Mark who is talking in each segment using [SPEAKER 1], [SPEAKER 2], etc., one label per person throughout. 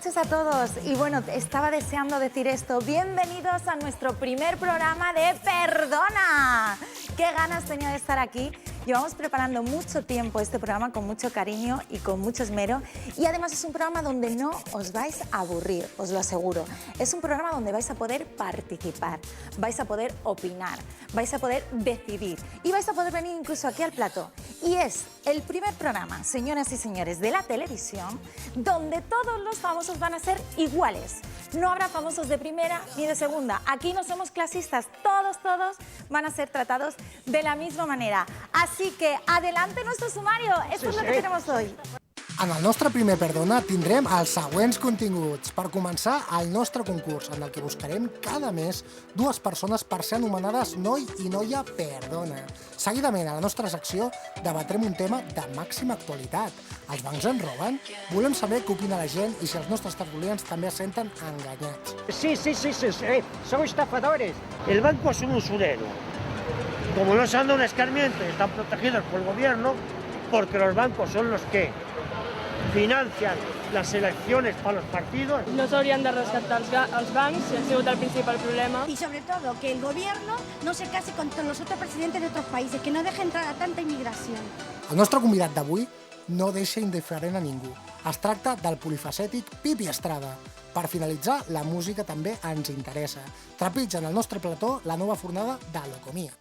[SPEAKER 1] noches a todos. Y bueno, estaba deseando decir esto. Bienvenidos a nuestro primer programa de Perdona. Qué ganas tenía de estar aquí. Llevamos preparando mucho tiempo este programa con mucho cariño y con mucho esmero. Y además es un programa donde no os vais a aburrir, os lo aseguro. Es un programa donde vais a poder participar, vais a poder opinar, vais a poder decidir y vais a poder venir incluso aquí al plató. Y es el primer programa, señoras y señores, de la televisión donde todos los famosos van a ser iguales. No habrá famosos de primera ni de segunda. Aquí no somos clasistas. Todos van a ser tratados de la misma manera. Así que adelante nuestro sumario. Esto es lo que tenemos hoy.
[SPEAKER 2] En el nostre primer Perdona tindrem els següents continguts. Per començar, el nostre concurs, en el que buscarem cada mes dues persones per ser anomenades noi i noia Perdona. Seguidament, a la nostra secció, debatrem un tema de màxima actualitat. Els bancs ens roben? Volem saber què opina la gent i si els nostres tertulians també es senten enganyats.
[SPEAKER 3] Sí, son estafadores. El banco es un usurero. Como no se han dado un escarmiento y están protegidos por el gobierno, porque los bancos son los que financian las elecciones para los partidos.
[SPEAKER 4] No s'haurien de rescatar els bancs, si ha sigut el principal problema.
[SPEAKER 5] Y sobre todo, que el gobierno no se case con los otros presidentes de otros países, que no deje entrar a tanta inmigración.
[SPEAKER 2] El nostre convidat d'avui no deixa indiferent a ningú. Es tracta del polifacètic Pipi Estrada. Per finalitzar, la música també ens interessa. Trepitja en el nostre plató la nova fornada de Locomia.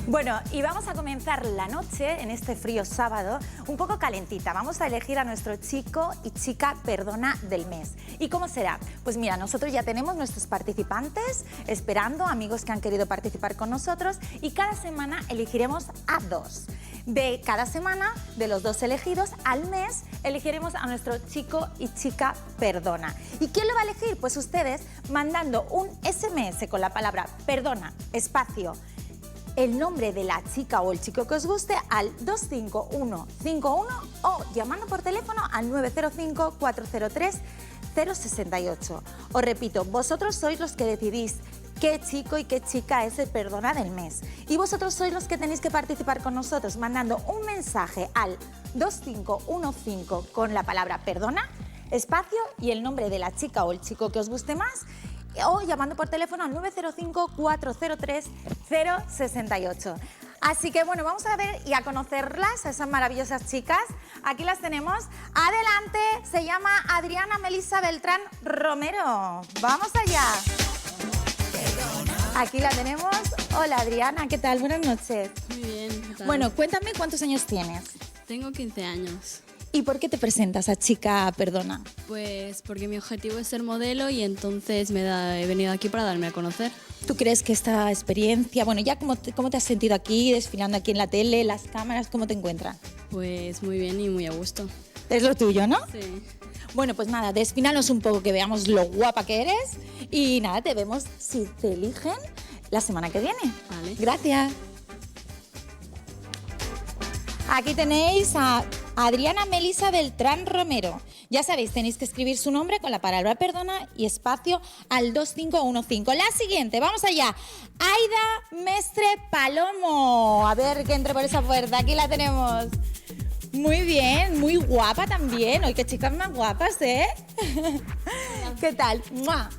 [SPEAKER 1] Bueno, y vamos a comenzar la noche, en este frío sábado, un poco calentita. Vamos a elegir a nuestro chico y chica Perdona del mes. ¿Y cómo será? Pues mira, nosotros ya tenemos nuestros participantes esperando, amigos que han querido participar con nosotros, y cada semana elegiremos a dos. De cada semana, de los dos elegidos, al mes elegiremos a nuestro chico y chica Perdona. ¿Y quién lo va a elegir? Pues ustedes mandando un SMS con la palabra Perdona, espacio, el nombre de la chica o el chico que os guste al 25151 o llamando por teléfono al 905 403 068. Os repito, vosotros sois los que decidís qué chico y qué chica es el Perdona del mes. Y vosotros sois los que tenéis que participar con nosotros mandando un mensaje al 2515 con la palabra Perdona, espacio y el nombre de la chica o el chico que os guste más, o llamando por teléfono al 905 403 068. Así que bueno, vamos a ver y a conocerlas, a esas maravillosas chicas. Aquí las tenemos. Adelante, se llama Adriana Melisa Beltrán Romero. ¡Vamos allá! Aquí la tenemos. Hola Adriana, ¿qué tal? Buenas noches.
[SPEAKER 6] Muy bien, ¿qué tal?
[SPEAKER 1] Bueno, cuéntame cuántos años tienes.
[SPEAKER 6] Tengo 15 años.
[SPEAKER 1] ¿Y por qué te presentas a chica Perdona?
[SPEAKER 6] Pues porque mi objetivo es ser modelo y entonces he venido aquí para darme a conocer.
[SPEAKER 1] ¿Tú crees que esta experiencia, bueno, ya cómo te has sentido aquí, desfilando aquí en la tele, las cámaras, cómo te encuentras?
[SPEAKER 6] Pues muy bien y muy a gusto.
[SPEAKER 1] Es lo tuyo, ¿no?
[SPEAKER 6] Sí.
[SPEAKER 1] Bueno, pues nada, desfínanos un poco, que veamos lo guapa que eres. Y nada, te vemos si te eligen la semana que viene.
[SPEAKER 6] Vale.
[SPEAKER 1] Gracias. Aquí tenéis a Adriana Melisa Beltrán Romero. Ya sabéis, tenéis que escribir su nombre con la palabra Perdona y espacio al 2515. La siguiente, vamos allá. Aida Mestre Palomo. A ver, que entre por esa puerta. Aquí la tenemos. Muy bien, muy guapa también. Oye, qué chicas más guapas, ¿eh? ¿Qué tal? ¡Mua!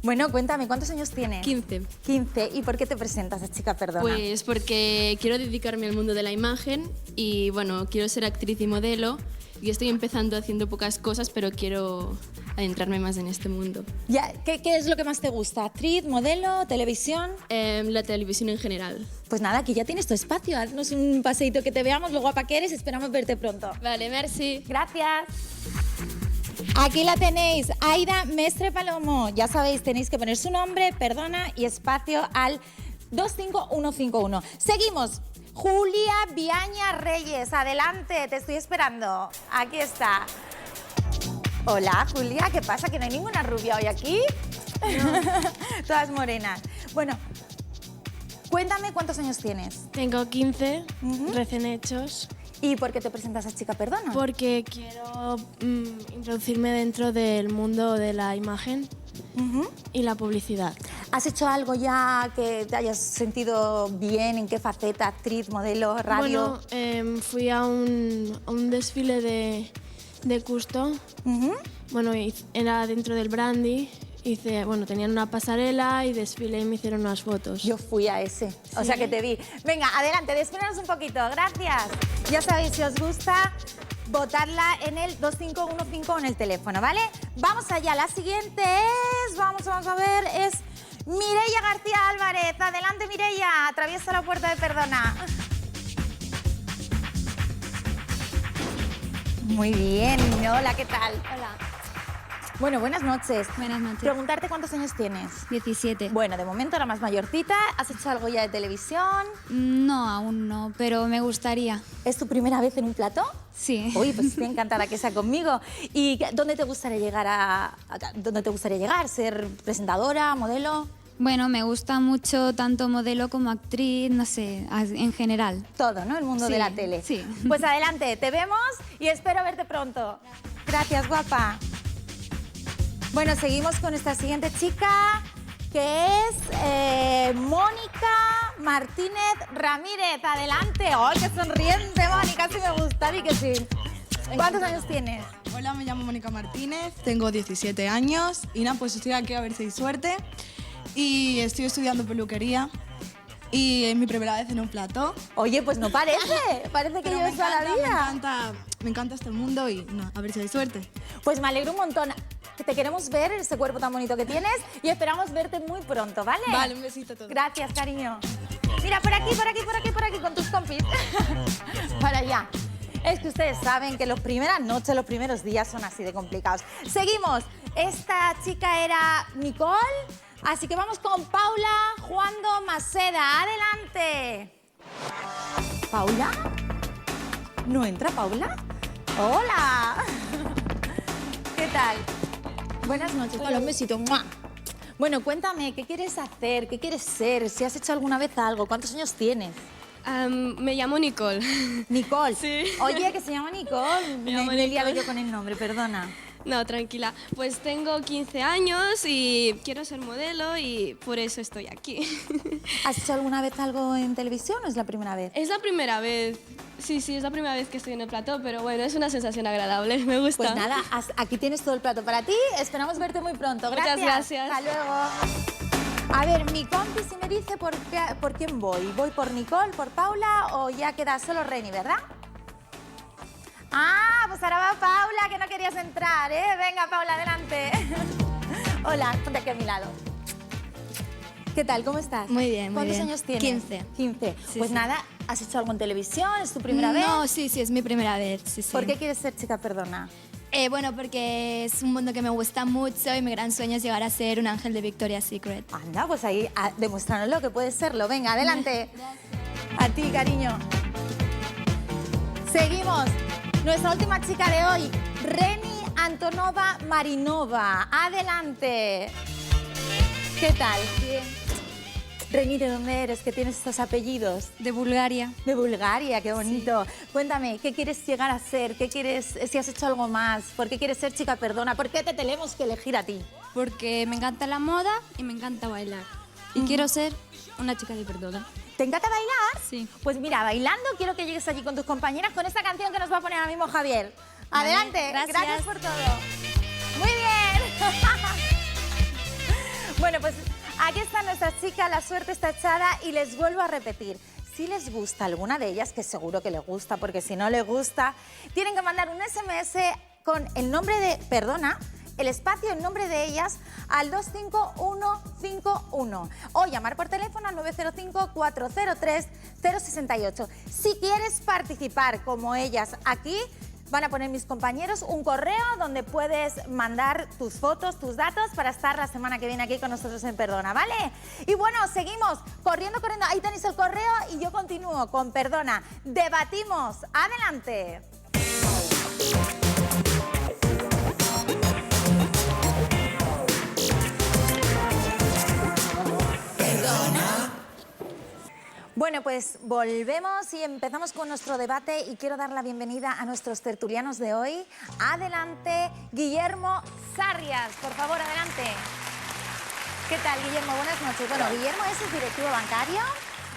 [SPEAKER 1] Bueno, cuéntame, ¿cuántos años tienes?
[SPEAKER 6] 15.
[SPEAKER 1] 15. ¿Y por qué te presentas a chica Perdona?
[SPEAKER 6] Pues porque quiero dedicarme al mundo de la imagen y bueno, quiero ser actriz y modelo. Y estoy empezando haciendo pocas cosas, pero quiero adentrarme más en este mundo.
[SPEAKER 1] Ya, ¿qué es lo que más te gusta? ¿Actriz, modelo, televisión?
[SPEAKER 6] La televisión en general.
[SPEAKER 1] Pues nada, aquí ya tienes tu espacio. Haznos un paseíto que te veamos, lo guapa que eres. Esperamos verte pronto.
[SPEAKER 6] Vale, merci.
[SPEAKER 1] Gracias. Aquí la tenéis, Aida Mestre Palomo. Ya sabéis, tenéis que poner su nombre, Perdona y espacio al 25151. Seguimos. Julia Viaña Reyes, adelante, te estoy esperando. Aquí está. Hola, Julia, ¿qué pasa? ¿Que no hay ninguna rubia hoy aquí? No. Todas morenas. Bueno, Cuéntame cuántos años tienes.
[SPEAKER 7] Tengo 15, recién hechos,
[SPEAKER 1] ¿Y por qué te presentas a Chica Perdona?
[SPEAKER 7] porque quiero introducirme dentro del mundo de la imagen y la publicidad.
[SPEAKER 1] ¿Has hecho algo ya que te hayas sentido bien? ¿En qué faceta? ¿Actriz, modelo, radio?
[SPEAKER 7] Bueno, fui a un desfile de Custo. Bueno, era dentro del Brandy. Tenían una pasarela y desfilé y me hicieron unas fotos.
[SPEAKER 1] Yo fui a ese, o sea que te vi. Venga, adelante, despídanos un poquito, gracias. Ya sabéis, si os gusta, votarla en el 2515 en el teléfono, ¿vale? Vamos allá, la siguiente es, vamos a ver, es Mireia García Álvarez. Adelante, Mireia, atraviesa la puerta de Perdona. Muy bien, hola, ¿qué tal?
[SPEAKER 8] Hola,
[SPEAKER 1] Bueno, buenas noches.
[SPEAKER 8] buenas noches.
[SPEAKER 1] Preguntarte cuántos años tienes.
[SPEAKER 8] 17.
[SPEAKER 1] Bueno, de momento la más mayorcita. ¿Has hecho algo ya de televisión?
[SPEAKER 8] No, aún no, pero me gustaría.
[SPEAKER 1] ¿Es tu primera vez en un plató?
[SPEAKER 8] Sí.
[SPEAKER 1] Uy, pues estoy encantada que sea conmigo. ¿Y dónde te gustaría llegar dónde te gustaría llegar? ¿Ser presentadora, modelo?
[SPEAKER 8] Bueno, me gusta mucho tanto modelo como actriz, no sé, en general.
[SPEAKER 1] Todo, ¿no? El mundo
[SPEAKER 8] Sí,
[SPEAKER 1] de la tele.
[SPEAKER 8] sí.
[SPEAKER 1] Pues adelante, te vemos y espero verte pronto. Gracias, guapa. Bueno, seguimos con esta siguiente chica, que es Mónica Martínez Ramírez. Adelante. ¡Ay, qué sonriente, Mónica! Sí me gusta, di que sí. ¿Cuántos años tienes?
[SPEAKER 9] Hola, me llamo Mónica Martínez, tengo 17 años y nada, pues estoy aquí a ver si hay suerte y estoy estudiando peluquería y es mi primera vez en un plató.
[SPEAKER 1] Oye, pues no parece, parece que
[SPEAKER 9] Pero
[SPEAKER 1] lleves toda la vida.
[SPEAKER 9] me encanta este mundo y no, a ver si hay suerte.
[SPEAKER 1] Pues me alegro un montón. Que te queremos ver, ese cuerpo tan bonito que tienes y esperamos verte muy pronto, ¿vale?
[SPEAKER 9] Vale, un besito a todos.
[SPEAKER 1] Gracias, cariño. Mira, por aquí, con tus compis. Para allá. Es que ustedes saben que las primeras noches, los primeros días son así de complicados. Seguimos. Esta chica era Nicole, así que vamos con Paula Juando Maceda. Adelante. ¿Paula? ¿No entra Paula? ¡Hola! ¿Qué tal? Buenas noches. Hola, un besito. ¡Mua! Bueno, cuéntame, ¿qué quieres hacer? ¿Qué quieres ser? Si has hecho alguna vez algo. ¿Cuántos años tienes?
[SPEAKER 6] Me llamo Nicole.
[SPEAKER 1] Nicole.
[SPEAKER 6] Sí.
[SPEAKER 1] Oye, que se llama Nicole.
[SPEAKER 6] Me llamo
[SPEAKER 1] he liado
[SPEAKER 6] Nicole.
[SPEAKER 1] yo con el nombre, perdona.
[SPEAKER 6] No, tranquila. Pues tengo 15 años y quiero ser modelo y por eso estoy aquí.
[SPEAKER 1] ¿Has hecho alguna vez algo en televisión o es la primera vez?
[SPEAKER 6] Es la primera vez. Sí, es la primera vez que estoy en el plató, pero bueno, es una sensación agradable, me gusta.
[SPEAKER 1] Pues nada, aquí tienes todo el plato para ti. Esperamos verte muy pronto. Gracias.
[SPEAKER 6] Muchas gracias.
[SPEAKER 1] Hasta luego. A ver, mi compi si me dice por quién voy. ¿Voy por Nicole, por Paula o ya queda solo Reni, verdad? Ah, pues ahora va Paula, que no querías entrar, ¿eh? Venga, Paula, adelante. Hola, ponte aquí a mi lado. ¿Qué tal? ¿Cómo estás?
[SPEAKER 8] Muy bien, muy
[SPEAKER 1] ¿Cuántos
[SPEAKER 8] bien.
[SPEAKER 1] años tienes?
[SPEAKER 8] 15.
[SPEAKER 1] 15.
[SPEAKER 8] Sí,
[SPEAKER 1] Pues
[SPEAKER 8] sí.
[SPEAKER 1] nada, ¿has hecho algo en televisión? ¿Es tu primera vez?
[SPEAKER 8] No, sí, es mi primera vez, sí.
[SPEAKER 1] ¿Por qué quieres ser Chica Perdona?
[SPEAKER 8] Bueno, porque es un mundo que me gusta mucho y mi gran sueño es llegar a ser un ángel de Victoria's Secret.
[SPEAKER 1] Anda, pues ahí demuéstranoslo que puedes serlo. Venga, adelante. A ti, cariño. Seguimos. Nuestra última chica de hoy, Reni Antonova Marinova. Adelante. ¿Qué tal? Bien. Reni, ¿de dónde eres? ¿Qué tienes estos apellidos?
[SPEAKER 8] De Bulgaria.
[SPEAKER 1] De Bulgaria, qué bonito. Cuéntame, ¿qué quieres llegar a ser? ¿Qué quieres, si has hecho algo más? ¿Por qué quieres ser Chica Perdona? ¿Por qué te tenemos que elegir a ti?
[SPEAKER 8] Porque me encanta la moda y me encanta bailar. Y quiero ser una chica de Perdona.
[SPEAKER 1] ¿Te encanta bailar?
[SPEAKER 8] Sí.
[SPEAKER 1] Pues mira, bailando quiero que llegues allí con tus compañeras con esta canción que nos va a poner ahora mismo Javier. Adelante,
[SPEAKER 8] gracias.
[SPEAKER 1] gracias por todo. Muy bien. Bueno, pues aquí está nuestra chica, la suerte está echada y les vuelvo a repetir. Si les gusta alguna de ellas, que seguro que les gusta, porque si no les gusta, tienen que mandar un SMS con el nombre de Perdona, el espacio, el nombre de ellas, al 25151 o llamar por teléfono al 905-403-068. Si quieres participar como ellas aquí, van a poner mis compañeros un correo donde puedes mandar tus fotos, tus datos para estar la semana que viene aquí con nosotros en Perdona, ¿vale? Y bueno, seguimos corriendo. Ahí tenéis el correo y yo continúo con Perdona. Debatimos. Adelante. Bueno, pues volvemos y empezamos con nuestro debate y quiero dar la bienvenida a nuestros tertulianos de hoy. Adelante, Guillermo Sarrias, por favor, adelante. ¿Qué tal, Guillermo? Buenas noches. Bueno, Guillermo es el directivo bancario,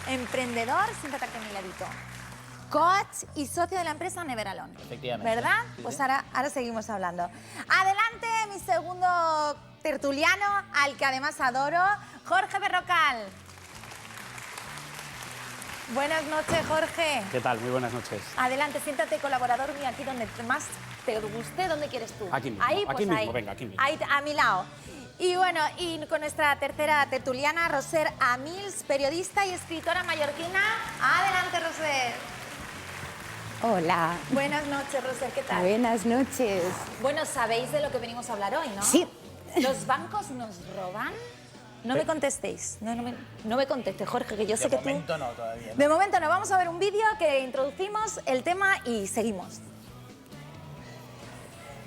[SPEAKER 1] emprendedor, siéntate aquí a mi ladito, coach y socio de la empresa Neveralone.
[SPEAKER 10] Efectivamente.
[SPEAKER 1] ¿Verdad?
[SPEAKER 10] Sí,
[SPEAKER 1] pues
[SPEAKER 10] sí.
[SPEAKER 1] ahora seguimos hablando. Adelante, mi segundo tertuliano, al que además adoro, Jorge Berrocal. Buenas noches, Jorge.
[SPEAKER 10] ¿Qué tal? Muy buenas noches.
[SPEAKER 1] Adelante, siéntate, colaborador mío, aquí donde más te guste. ¿Dónde quieres tú?
[SPEAKER 10] Aquí mismo,
[SPEAKER 1] ahí,
[SPEAKER 10] aquí
[SPEAKER 1] pues
[SPEAKER 10] mismo,
[SPEAKER 1] ahí.
[SPEAKER 10] venga, aquí mismo.
[SPEAKER 1] Ahí, a mi lado. Y bueno, y con nuestra tercera tertuliana, Roser Amils, periodista y escritora mallorquina. Adelante, Roser.
[SPEAKER 11] Hola.
[SPEAKER 1] Buenas noches, Roser, ¿qué tal?
[SPEAKER 11] Buenas noches.
[SPEAKER 1] Bueno, sabéis de lo que venimos a hablar hoy, ¿no?
[SPEAKER 11] Sí.
[SPEAKER 1] ¿Los bancos nos roban? No me contestéis, no me contestes, Jorge, que yo sé que tú...
[SPEAKER 10] De momento no, todavía.
[SPEAKER 1] De momento no, vamos a ver un vídeo que introducimos el tema y seguimos.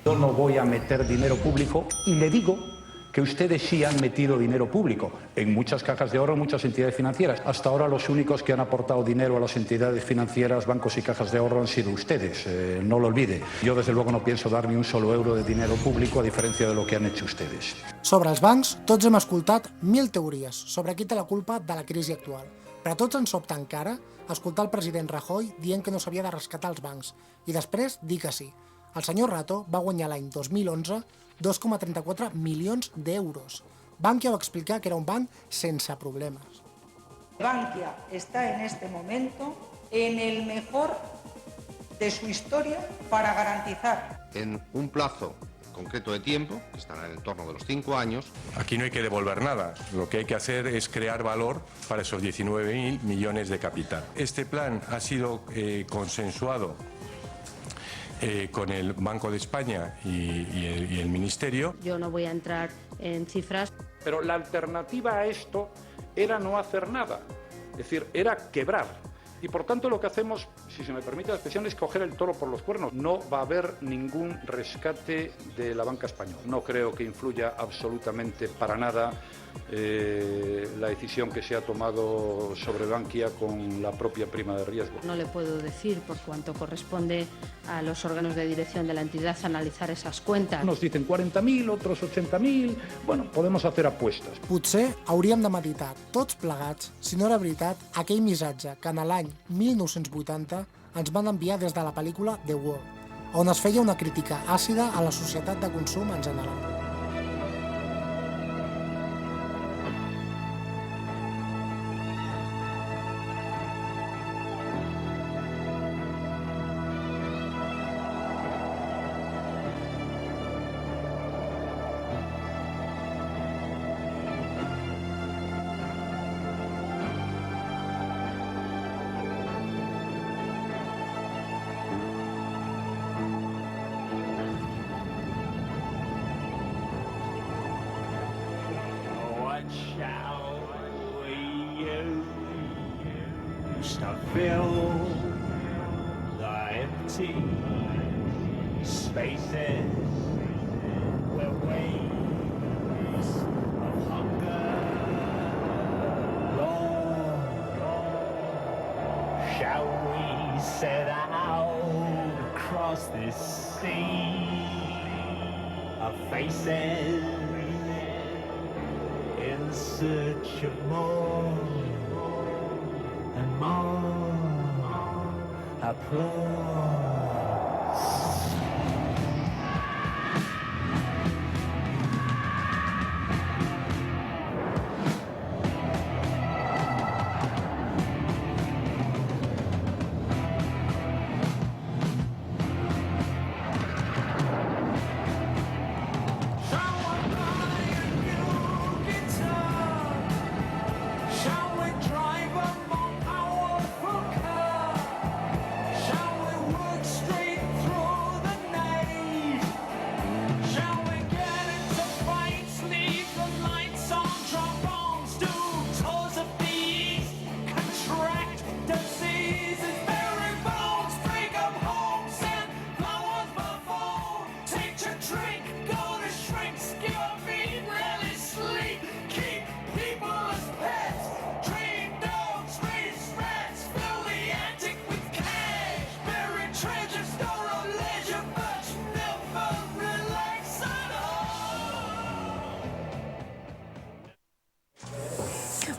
[SPEAKER 12] Yo no voy a meter dinero público y le digo que ustedes sí han metido dinero público en muchas cajas de ahorro, en muchas entidades financieras. Hasta ahora los únicos que han aportado dinero a las entidades financieras, bancos y cajas de ahorro han sido ustedes, no lo olvide. Yo desde luego no pienso dar ni un solo euro de dinero público a diferencia de lo que han hecho ustedes.
[SPEAKER 2] Sobre els bancs, tots hem escoltat 1000 teories sobre qui té la culpa de la crisi actual. Però a tots ens sobta encara escoltar el president Rajoy dient que no s'havia de rescatar els bancs i després dir que sí. El senyor Rato va guanyar l'any 2011 2,34 milions d'euros. Bankia va explicar que era un banc sense problemes.
[SPEAKER 13] Bankia está en este momento en el mejor de su historia para garantizar
[SPEAKER 14] en un plazo concreto de tiempo, que estará en el torno de los 5 años.
[SPEAKER 15] Aquí no hay que devolver nada, lo que hay que hacer es crear valor para esos 19.000 millones de capital. Este plan ha sido consensuado con el Banco de España y el Ministerio.
[SPEAKER 16] Yo no voy a entrar en cifras.
[SPEAKER 17] Pero la alternativa a esto era no hacer nada, es decir, era quebrar. Y por tanto lo que hacemos, si se me permite la expresión, es coger el toro por los cuernos. No va a haber ningún rescate de la banca española. No creo que influya absolutamente para nada la decisión que se ha tomado sobre Bankia con la propia prima de riesgo.
[SPEAKER 16] No le puedo decir por cuánto corresponde a los órganos de dirección de la entidad analizar esas cuentas.
[SPEAKER 17] Nos dicen 40.000, otros 80.000. Bueno, podemos hacer apuestas.
[SPEAKER 2] Potser hauríem de meditar tots plegats si no era veritat aquell missatge que en l'any 1980 ens van enviar des de la pel·lícula The Wall, on es feia una crítica àcida a la societat de consum en general.
[SPEAKER 18] To fill the empty spaces where waves of hunger roll. Shall we set out across this sea of faces in search of more and more applause? Straight through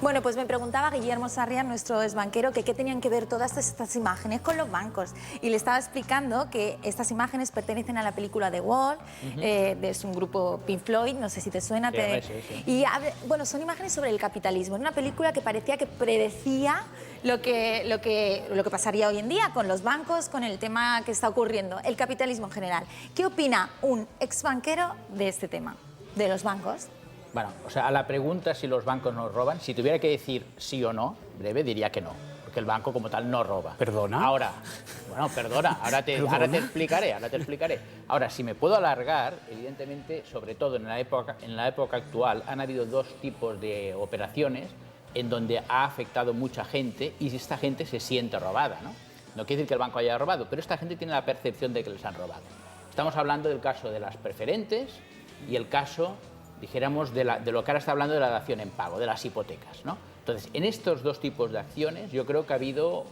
[SPEAKER 1] Bueno, pues me preguntaba Guillermo Sarriá, nuestro exbanquero, que qué tenían que ver todas estas imágenes con los bancos. Y le estaba explicando que estas imágenes pertenecen a la película The Wall, es un grupo Pink Floyd, no sé si te suena.
[SPEAKER 10] Sí.
[SPEAKER 1] Y bueno, son imágenes sobre el capitalismo. Es una película que parecía que predecía lo que pasaría hoy en día con los bancos, con el tema que está ocurriendo, el capitalismo en general. ¿Qué opina un exbanquero de este tema, de los bancos?
[SPEAKER 10] Bueno, o sea, a la pregunta si los bancos nos roban, si tuviera que decir sí o no, breve, diría que no, porque el banco como tal no roba.
[SPEAKER 19] ¿Perdona?
[SPEAKER 10] Ahora, bueno, perdona, ahora te explicaré. Ahora, si me puedo alargar, evidentemente, sobre todo en la época actual, han habido dos tipos de operaciones en donde ha afectado mucha gente y esta gente se siente robada, ¿no? No quiere decir que el banco haya robado, pero esta gente tiene la percepción de que les han robado. Estamos hablando del caso de las preferentes y el caso, dijéramos, de lo que ahora está hablando de la dación en pago, de las hipotecas, ¿no? Entonces, en estos dos tipos de acciones yo creo que ha habido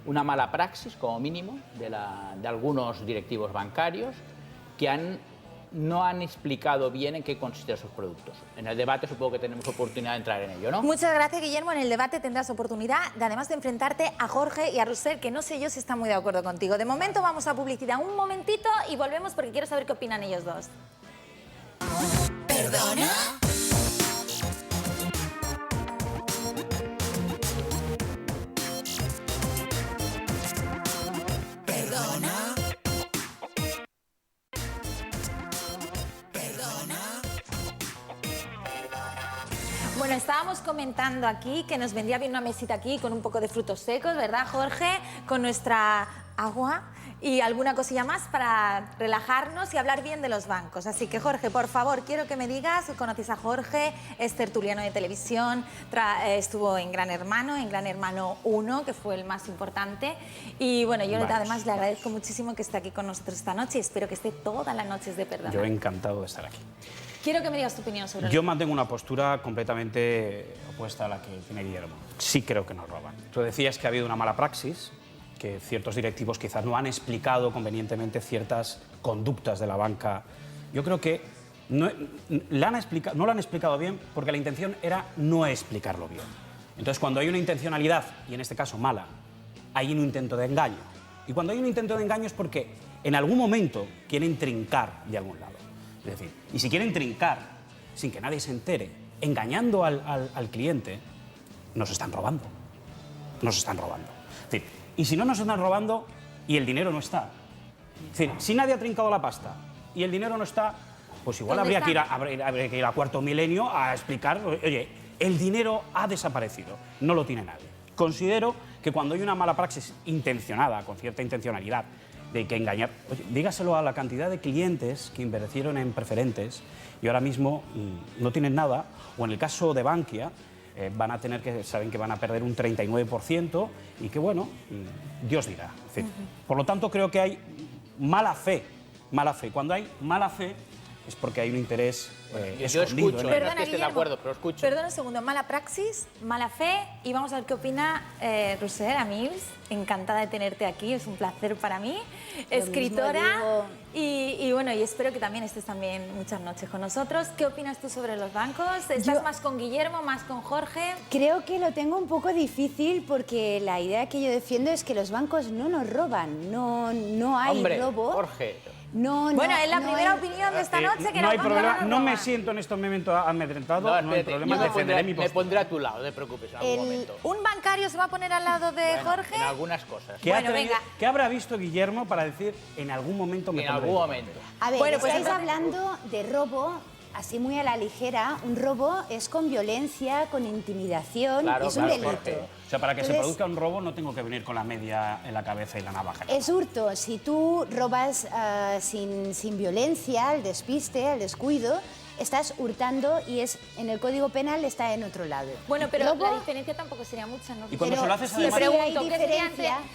[SPEAKER 10] una mala praxis, como mínimo, de algunos directivos bancarios que no han explicado bien en qué consisten sus productos. En el debate supongo que tenemos oportunidad de entrar en ello, ¿no?
[SPEAKER 1] Muchas gracias, Guillermo. En el debate tendrás oportunidad, además de enfrentarte a Jorge y a Roser, que no sé yo si están muy de acuerdo contigo. De momento vamos a publicidad un momentito y volvemos porque quiero saber qué opinan ellos dos.
[SPEAKER 20] ¿Perdona? ¿Perdona?
[SPEAKER 1] Bueno, estábamos comentando aquí que nos vendría bien una mesita aquí con un poco de frutos secos, ¿verdad, Jorge? Con nuestra agua y alguna cosilla más para relajarnos y hablar bien de los bancos. Así que, Jorge, por favor, quiero que me digas, conoces a Jorge, es tertuliano de televisión, estuvo en Gran Hermano 1, que fue el más importante. Y bueno, yo además le agradezco muchísimo que esté aquí con nosotros esta noche y espero que esté todas las noches de Perdona.
[SPEAKER 19] Yo encantado de estar aquí.
[SPEAKER 1] Quiero que me digas tu opinión sobre
[SPEAKER 19] Yo mantengo una postura completamente opuesta a la que tiene Guillermo. Sí creo que nos roban. Tú decías que ha habido una mala praxis, que ciertos directivos quizás no han explicado convenientemente ciertas conductas de la banca. Yo creo que no lo han explicado bien porque la intención era no explicarlo bien. Entonces, cuando hay una intencionalidad, y en este caso mala, hay un intento de engaño. Y cuando hay un intento de engaño es porque en algún momento quieren trincar de algún lado. Es decir, y si quieren trincar sin que nadie se entere, engañando al cliente, nos están robando. Nos están robando. Es decir, y si no nos están robando y el dinero no está. Es decir, si nadie ha trincado la pasta y el dinero no está, pues igual habría que ir a Cuarto Milenio a explicar, oye, el dinero ha desaparecido, no lo tiene nadie. Considero que cuando hay una mala praxis intencionada, con cierta intencionalidad, de que engañar, oye, dígaselo a la cantidad de clientes que invirtieron en preferentes y ahora mismo no tienen nada, o en el caso de Bankia, saben que van a perder un 39% y que, bueno, Dios dirá. Es decir, por lo tanto, creo que hay mala fe. Cuando hay mala fe es porque hay un interés
[SPEAKER 10] yo escucho, no
[SPEAKER 1] Perdona,
[SPEAKER 10] es que esté de acuerdo, pero escucho.
[SPEAKER 1] Perdona un segundo, mala praxis, mala fe, y vamos a ver qué opina Roser Amils. Encantada de tenerte aquí, es un placer para mí. Escritora, y bueno, y espero que también estés también muchas noches con nosotros. ¿Qué opinas tú sobre los bancos? ¿Estás más con Guillermo, más con Jorge?
[SPEAKER 11] Creo que lo tengo un poco difícil porque la idea que yo defiendo es que los bancos no nos roban, no hay robo.
[SPEAKER 10] Jorge.
[SPEAKER 1] Bueno, es la primera opinión de esta noche que
[SPEAKER 19] no hay problema,
[SPEAKER 1] no
[SPEAKER 19] no me siento en estos momentos amedrentado, no hay problema, defenderé mi postura.
[SPEAKER 10] Me pondré a tu lado, no te preocupes, en algún momento.
[SPEAKER 1] ¿Un bancario se va a poner al lado de Jorge?
[SPEAKER 10] En algunas cosas.
[SPEAKER 19] ¿Qué habrá visto Guillermo para decir en algún momento me pondré?
[SPEAKER 10] En algún momento.
[SPEAKER 11] A ver, pues estáis hablando de robo así muy a la ligera. Un robo es con violencia, con intimidación, es un delito.
[SPEAKER 19] O sea, para que se produzca un robo no tengo que venir con la media en la cabeza y la navaja.
[SPEAKER 11] Es hurto. Si tú robas sin violencia, al despiste, al descuido, estás hurtando y en el Código Penal está en otro lado.
[SPEAKER 1] Bueno, pero la diferencia tampoco sería mucha, ¿no?
[SPEAKER 19] Y cuando se lo haces
[SPEAKER 1] además...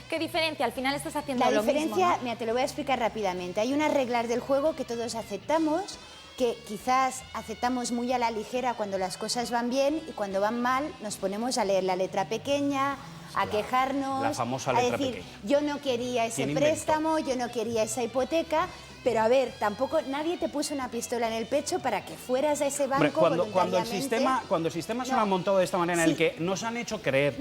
[SPEAKER 1] ¿Qué diferencia? Al final estás haciendo lo mismo,
[SPEAKER 11] La diferencia,
[SPEAKER 1] ¿no?
[SPEAKER 11] mira, te lo voy a explicar rápidamente. Hay unas reglas del juego que todos aceptamos, que quizás aceptamos muy a la ligera cuando las cosas van bien y cuando van mal nos ponemos a leer la letra pequeña, a quejarnos,
[SPEAKER 19] la famosa letra
[SPEAKER 11] a decir,
[SPEAKER 19] pequeña.
[SPEAKER 11] Yo no quería ese préstamo, yo no quería esa hipoteca, Pero a ver, tampoco nadie te puso una pistola en el pecho para que fueras a ese banco
[SPEAKER 19] Hombre, cuando el
[SPEAKER 11] voluntariamente.
[SPEAKER 19] sistema se lo ha montado de esta manera, en el que nos han hecho creer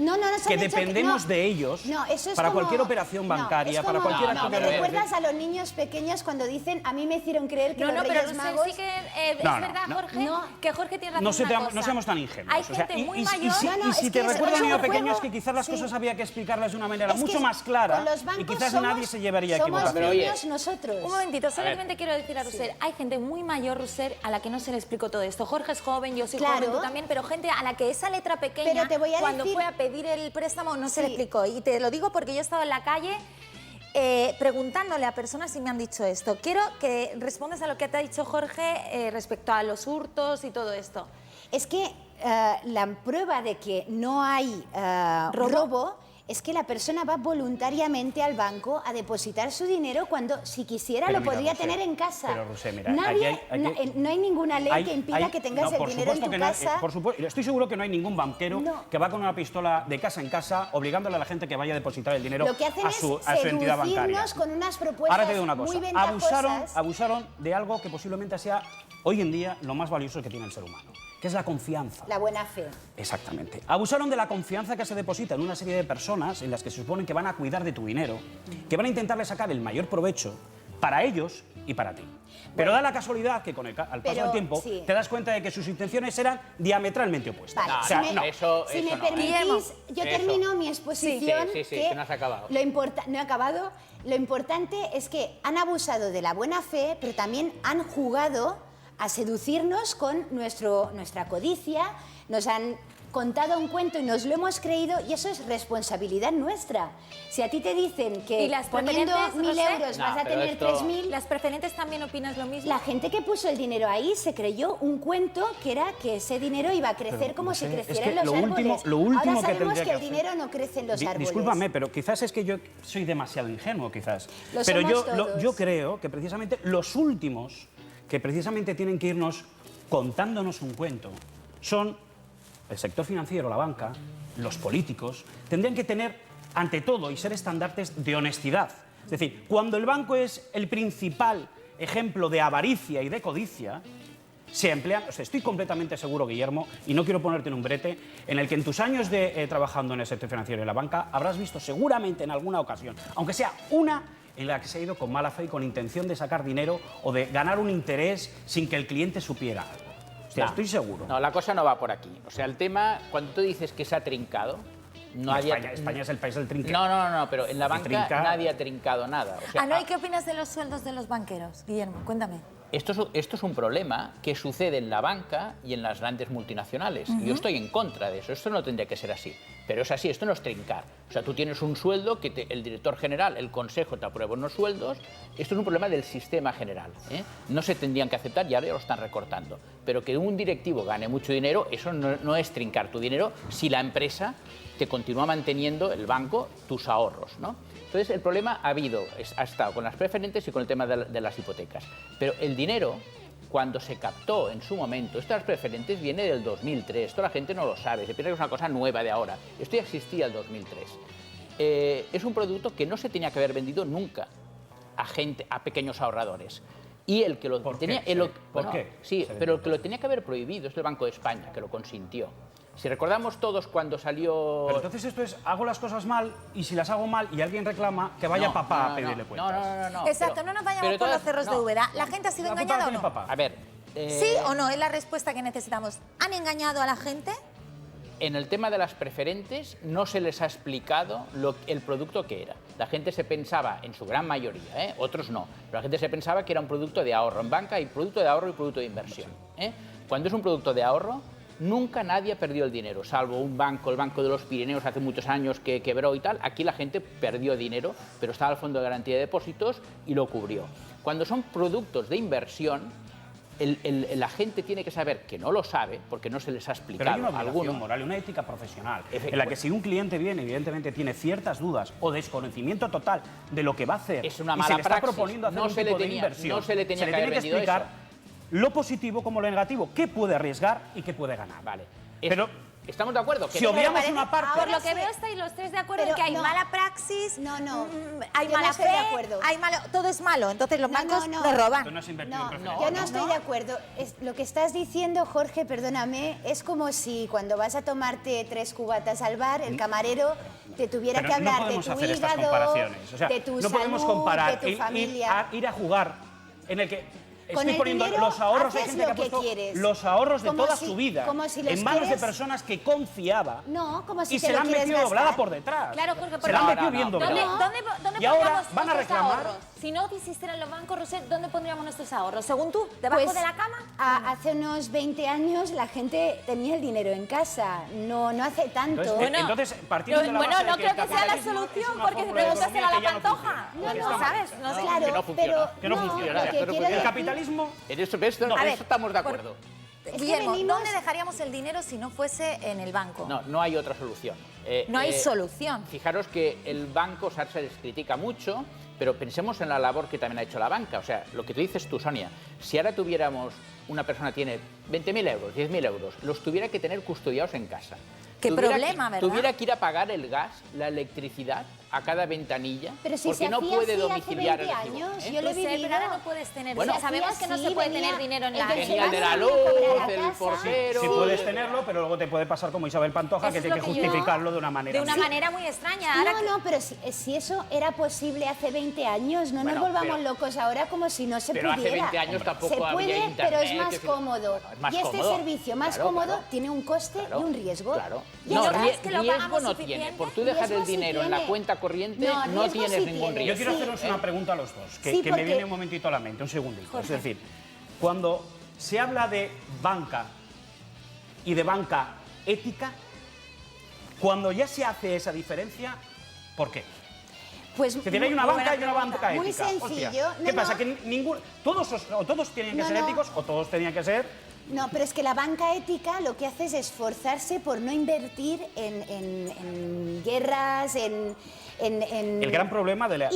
[SPEAKER 11] que
[SPEAKER 19] dependemos de ellos
[SPEAKER 11] eso es
[SPEAKER 19] para
[SPEAKER 11] como,
[SPEAKER 19] cualquier operación bancaria, para cualquier acto
[SPEAKER 11] ¿Me
[SPEAKER 19] de
[SPEAKER 11] recuerdas a los niños pequeños cuando dicen, a mí me hicieron creer que los
[SPEAKER 1] pero
[SPEAKER 11] Reyes
[SPEAKER 1] Roser,
[SPEAKER 11] Magos...
[SPEAKER 1] sí que es verdad, Jorge, que Jorge tiene razón
[SPEAKER 19] No,
[SPEAKER 1] en una cosa.
[SPEAKER 19] no seamos tan ingenuos.
[SPEAKER 1] Hay gente muy mayor...
[SPEAKER 19] Y si te recuerdo a niños pequeños que quizás las cosas había que explicarlas de una manera mucho más clara y quizás nadie se llevaría a equivocar.
[SPEAKER 11] Somos niños nosotros.
[SPEAKER 1] Un momentito, solamente quiero decir a Roser, hay gente muy mayor, Roser, a la que no se le explicó todo esto. Jorge es joven, yo soy joven, tú también, pero gente a la que esa letra pequeña, cuando fue a pedir el préstamo, no se le explicó. Y te lo digo porque yo he estado en la calle preguntándole a personas y me han dicho esto. Quiero que respondas a lo que te ha dicho Jorge respecto a los hurtos y todo esto.
[SPEAKER 11] Es que la prueba de que no hay robo es que la persona va voluntariamente al banco a depositar su dinero cuando, si quisiera,
[SPEAKER 19] Pero
[SPEAKER 11] lo
[SPEAKER 19] mira,
[SPEAKER 11] podría
[SPEAKER 19] Roser,
[SPEAKER 11] tener en casa.
[SPEAKER 19] Pero, Roser, mira,
[SPEAKER 11] no hay ninguna ley que impida que tengas el dinero en tu casa.
[SPEAKER 19] Por supuesto, estoy seguro que no hay ningún banquero que va con una pistola de casa en casa obligándole a la gente que vaya a depositar el dinero
[SPEAKER 11] Lo que hacen
[SPEAKER 19] a su entidad bancaria.
[SPEAKER 11] seducirnos con unas propuestas
[SPEAKER 19] Ahora te digo una cosa,
[SPEAKER 11] muy ventajosas.
[SPEAKER 19] abusaron de algo que posiblemente sea hoy en día lo más valioso que tiene el ser humano, que es la confianza.
[SPEAKER 11] La buena fe.
[SPEAKER 19] Exactamente. Abusaron de la confianza que se deposita en una serie de personas en las que se suponen que van a cuidar de tu dinero, que van a intentarle sacar el mayor provecho para ellos y para ti. Pero da la casualidad que al paso del tiempo te das cuenta de que sus intenciones eran diametralmente opuestas.
[SPEAKER 11] Vale, si me permitís, yo termino mi exposición.
[SPEAKER 10] Que no has acabado.
[SPEAKER 11] No he acabado. Lo importante es que han abusado de la buena fe, pero también han jugado a seducirnos con nuestra codicia, nos han contado un cuento y nos lo hemos creído y eso es responsabilidad nuestra. Si a ti te dicen que poniendo 1.000 euros vas a tener 3.000...
[SPEAKER 1] ¿Las preferentes también opinas lo mismo?
[SPEAKER 11] La gente que puso el dinero ahí se creyó un cuento que era que ese dinero iba a crecer como si creciera en los árboles. Ahora sabemos que el dinero no crece en los árboles.
[SPEAKER 19] Discúlpame, pero quizás es que yo soy demasiado ingenuo, quizás.
[SPEAKER 11] Pero
[SPEAKER 19] yo creo que precisamente los últimos que precisamente tienen que irnos contándonos un cuento son el sector financiero, la banca, los políticos. Tendrían que tener, ante todo, y ser estandartes de honestidad. Es decir, cuando el banco es el principal ejemplo de avaricia y de codicia, se emplean... O sea, estoy completamente seguro, Guillermo, y no quiero ponerte en un brete, en el que en tus años de trabajando en el sector financiero y en la banca habrás visto seguramente en alguna ocasión, aunque sea una, en la que se ha ido con mala fe y con intención de sacar dinero o de ganar un interés sin que el cliente supiera algo. O sea, estoy seguro.
[SPEAKER 10] No, la cosa no va por aquí. O sea, el tema, cuando tú dices que se ha trincado...
[SPEAKER 19] España es el país del trinque.
[SPEAKER 10] No, pero en la banca nadie ha trincado nada. O sea,
[SPEAKER 1] ¿Y qué opinas de los sueldos de los banqueros, Guillermo? Cuéntame.
[SPEAKER 10] Esto es un problema que sucede en la banca y en las grandes multinacionales. Yo estoy en contra de eso. Esto no tendría que ser así. Pero es así, esto no es trincar. O sea, tú tienes un sueldo que el director general, el consejo te aprueba unos sueldos. Esto es un problema del sistema general. No se tendrían que aceptar y ahora ya lo están recortando. Pero que un directivo gane mucho dinero, eso no es trincar tu dinero si la empresa te continúa manteniendo, el banco, tus ahorros, ¿no? Entonces, el problema ha estado con las preferentes y con el tema de las hipotecas. Pero el dinero, cuando se captó en su momento, estas preferentes viene del 2003. Esto la gente no lo sabe, se piensa que es una cosa nueva de ahora. Esto ya existía el 2003. Es un producto que no se tenía que haber vendido nunca a pequeños ahorradores. Y el que lo tenía...
[SPEAKER 19] ¿Por qué?
[SPEAKER 10] Sí, pero el que lo tenía que haber prohibido es el Banco de España, que lo consintió. Si recordamos todos cuando salió...
[SPEAKER 19] Pero entonces esto es, hago las cosas mal y si las hago mal y alguien reclama, que vaya papá a pedirle cuentas.
[SPEAKER 10] No.
[SPEAKER 1] Exacto, no nos vayamos por los cerros de Úbeda. ¿La gente ha sido engañada o no?
[SPEAKER 10] A ver...
[SPEAKER 1] ¿Sí o no? Es la respuesta que necesitamos. ¿Han engañado a la gente?
[SPEAKER 10] En el tema de las preferentes no se les ha explicado el producto que era. La gente se pensaba, en su gran mayoría, otros no, pero la gente se pensaba que era un producto de ahorro. En banca hay producto de ahorro y producto de inversión. Cuando es un producto de ahorro, nunca nadie perdió el dinero, salvo un banco, el Banco de los Pirineos, hace muchos años que quebró y tal. Aquí la gente perdió dinero, pero estaba el Fondo de Garantía de Depósitos y lo cubrió. Cuando son productos de inversión, la gente tiene que saber, que no lo sabe, porque no se les ha explicado.
[SPEAKER 19] Pero hay una obligación moral, una ética profesional, en la que si un cliente viene, evidentemente tiene ciertas dudas o desconocimiento total de lo que va a hacer,
[SPEAKER 10] es una
[SPEAKER 19] y
[SPEAKER 10] mala
[SPEAKER 19] se le está
[SPEAKER 10] praxis.
[SPEAKER 19] proponiendo hacer un tipo de inversión,
[SPEAKER 10] no se le tenía que
[SPEAKER 19] tiene
[SPEAKER 10] haber
[SPEAKER 19] que
[SPEAKER 10] vendido
[SPEAKER 19] explicar
[SPEAKER 10] eso.
[SPEAKER 19] lo positivo como lo negativo, qué puede arriesgar y qué puede ganar.
[SPEAKER 10] Vale.
[SPEAKER 19] Pero
[SPEAKER 10] ¿Estamos de acuerdo?
[SPEAKER 19] Si obviamos una parte...
[SPEAKER 1] Por lo que veo estáis los tres de acuerdo en que hay mala praxis, hay
[SPEAKER 11] yo
[SPEAKER 1] mala
[SPEAKER 11] no estoy
[SPEAKER 1] fe,
[SPEAKER 11] de acuerdo.
[SPEAKER 1] todo es malo, entonces los bancos le roban.
[SPEAKER 11] Yo no estoy de acuerdo. Lo que estás diciendo, Jorge, perdóname, es como si cuando vas a tomarte 3 cubatas al bar, el camarero te tuviera que hablar de tu hígado, de tu
[SPEAKER 19] no podemos
[SPEAKER 11] salud,
[SPEAKER 19] comparar
[SPEAKER 11] de tu familia.
[SPEAKER 19] ir a jugar en el que
[SPEAKER 11] Con
[SPEAKER 19] estoy
[SPEAKER 11] el
[SPEAKER 19] poniendo
[SPEAKER 11] dinero
[SPEAKER 19] los ahorros, hay
[SPEAKER 11] haces
[SPEAKER 19] gente que
[SPEAKER 11] lo
[SPEAKER 19] ha
[SPEAKER 11] que
[SPEAKER 19] puesto
[SPEAKER 11] quieres.
[SPEAKER 19] los ahorros de
[SPEAKER 11] Como
[SPEAKER 19] toda
[SPEAKER 11] si-
[SPEAKER 19] su vida
[SPEAKER 11] como si los
[SPEAKER 19] en manos de
[SPEAKER 11] quieres-
[SPEAKER 19] personas que confiaba
[SPEAKER 11] No, como si
[SPEAKER 19] y
[SPEAKER 11] te
[SPEAKER 19] se
[SPEAKER 11] lo
[SPEAKER 19] la han
[SPEAKER 11] quieres
[SPEAKER 19] metido doblada
[SPEAKER 11] gastar.
[SPEAKER 19] por detrás.
[SPEAKER 1] Claro, Jorge,
[SPEAKER 19] se la han metido bien
[SPEAKER 1] ¿Dónde,
[SPEAKER 19] doblada.
[SPEAKER 1] dónde
[SPEAKER 19] Y ahora
[SPEAKER 1] pondríamos
[SPEAKER 19] van a
[SPEAKER 1] nuestros
[SPEAKER 19] reclamar...
[SPEAKER 1] ahorros? Si no existieran los bancos, Roset, ¿dónde pondríamos nuestros ahorros? Según tú, ¿debajo
[SPEAKER 11] Pues,
[SPEAKER 1] de la cama?
[SPEAKER 11] Hace unos 20 años la gente tenía el dinero en casa, no hace tanto.
[SPEAKER 19] Entonces, partiendo de la
[SPEAKER 1] Bueno,
[SPEAKER 19] base de
[SPEAKER 1] no
[SPEAKER 19] que
[SPEAKER 1] creo
[SPEAKER 19] el
[SPEAKER 1] que sea la
[SPEAKER 19] capitalismo
[SPEAKER 1] solución,
[SPEAKER 19] es una
[SPEAKER 1] porque si
[SPEAKER 19] fórmula de
[SPEAKER 1] preguntasela a la
[SPEAKER 19] economía que ya no
[SPEAKER 1] Pantoja,
[SPEAKER 19] funciona.
[SPEAKER 1] no sabes, no sé.
[SPEAKER 11] Claro,
[SPEAKER 10] que no funciona.
[SPEAKER 11] pero
[SPEAKER 19] Que no funciona.
[SPEAKER 11] lo que quiero
[SPEAKER 19] El
[SPEAKER 11] decir-
[SPEAKER 19] capitalismo...
[SPEAKER 10] En eso, ¿ves? No,
[SPEAKER 1] A
[SPEAKER 10] en
[SPEAKER 1] ver,
[SPEAKER 10] eso estamos de acuerdo.
[SPEAKER 1] Guillermo,
[SPEAKER 11] venimos-
[SPEAKER 1] ¿dónde dejaríamos el dinero si no fuese en el banco?
[SPEAKER 10] No, no hay otra solución.
[SPEAKER 1] No hay solución.
[SPEAKER 10] Fijaros que el banco, o sea, se les critica mucho, pero pensemos en la labor que también ha hecho la banca. O sea, lo que tú dices tú, Sonia, si ahora tuviéramos, una persona tiene 20.000 euros, 10.000 euros, los tuviera que tener custodiados en casa.
[SPEAKER 1] Qué
[SPEAKER 10] Tuviera
[SPEAKER 1] problema,
[SPEAKER 10] que,
[SPEAKER 1] ¿verdad?
[SPEAKER 10] Tuviera que ir a pagar el gas, la electricidad a cada ventanilla,
[SPEAKER 11] Pero si
[SPEAKER 10] porque
[SPEAKER 11] se
[SPEAKER 10] no
[SPEAKER 11] hacía
[SPEAKER 10] puede
[SPEAKER 11] así
[SPEAKER 10] domiciliar
[SPEAKER 11] hace
[SPEAKER 10] el
[SPEAKER 11] 20
[SPEAKER 10] recibo.
[SPEAKER 11] años, yo lo he
[SPEAKER 1] Pues,
[SPEAKER 11] vivido.
[SPEAKER 1] pero ahora no puedes tener.
[SPEAKER 10] Bueno,
[SPEAKER 1] sabemos que no se puede tener dinero en la
[SPEAKER 10] Venía el de la
[SPEAKER 11] Sí,
[SPEAKER 10] luz,
[SPEAKER 11] cobrar a
[SPEAKER 10] el
[SPEAKER 11] casa.
[SPEAKER 10] portero...
[SPEAKER 19] Sí puedes tenerlo, pero luego te puede pasar como Isabel Pantoja,
[SPEAKER 1] Eso
[SPEAKER 19] que
[SPEAKER 1] es
[SPEAKER 19] tiene
[SPEAKER 1] lo
[SPEAKER 19] que
[SPEAKER 1] que yo-
[SPEAKER 19] justificarlo de una manera.
[SPEAKER 1] De una manera muy extraña. Ahora
[SPEAKER 11] No, pero si eso era posible hace 20 años, no
[SPEAKER 10] Bueno,
[SPEAKER 11] nos volvamos
[SPEAKER 10] pero-
[SPEAKER 11] locos ahora como si no se
[SPEAKER 10] pero hace
[SPEAKER 11] pudiera.
[SPEAKER 10] 20 años tampoco
[SPEAKER 11] se
[SPEAKER 10] había
[SPEAKER 11] puede,
[SPEAKER 10] internet,
[SPEAKER 11] pero es más
[SPEAKER 10] que-
[SPEAKER 11] cómodo.
[SPEAKER 10] es más
[SPEAKER 11] y este
[SPEAKER 10] cómodo.
[SPEAKER 11] servicio más
[SPEAKER 10] Claro,
[SPEAKER 11] cómodo
[SPEAKER 10] claro.
[SPEAKER 11] tiene un coste y un riesgo.
[SPEAKER 10] Claro.
[SPEAKER 11] Y
[SPEAKER 10] No,
[SPEAKER 11] es verdad
[SPEAKER 1] que lo
[SPEAKER 10] riesgo
[SPEAKER 1] pagamos
[SPEAKER 10] no
[SPEAKER 1] suficiente.
[SPEAKER 10] tiene. Por tú dejar
[SPEAKER 11] Riesgo
[SPEAKER 10] el
[SPEAKER 11] sí
[SPEAKER 10] dinero en la
[SPEAKER 11] tiene.
[SPEAKER 10] cuenta corriente,
[SPEAKER 11] No,
[SPEAKER 10] no
[SPEAKER 11] riesgo
[SPEAKER 10] tienes
[SPEAKER 11] sí
[SPEAKER 10] ningún
[SPEAKER 11] tiene.
[SPEAKER 10] riesgo.
[SPEAKER 19] Yo quiero
[SPEAKER 11] Sí.
[SPEAKER 19] haceros una pregunta a los dos, que
[SPEAKER 11] Sí,
[SPEAKER 19] me
[SPEAKER 11] porque-
[SPEAKER 19] viene un momentito a la mente, un segundito.
[SPEAKER 1] Jorge.
[SPEAKER 19] Es decir, cuando se habla de banca y de banca ética, cuando ya se hace esa diferencia, ¿por qué?
[SPEAKER 11] Pues
[SPEAKER 19] Es decir, hay una
[SPEAKER 11] muy
[SPEAKER 19] banca y
[SPEAKER 11] buena
[SPEAKER 19] una banca
[SPEAKER 11] pregunta.
[SPEAKER 19] ética.
[SPEAKER 11] Muy
[SPEAKER 19] Hostia,
[SPEAKER 11] sencillo.
[SPEAKER 19] ¿qué
[SPEAKER 11] No,
[SPEAKER 19] pasa?
[SPEAKER 11] no.
[SPEAKER 19] Que todos tenían que
[SPEAKER 11] No,
[SPEAKER 19] ser
[SPEAKER 11] no.
[SPEAKER 19] éticos o todos tenían que ser...
[SPEAKER 11] No, pero es que la banca ética lo que hace es esforzarse por no invertir en guerras, en
[SPEAKER 19] El gran problema de la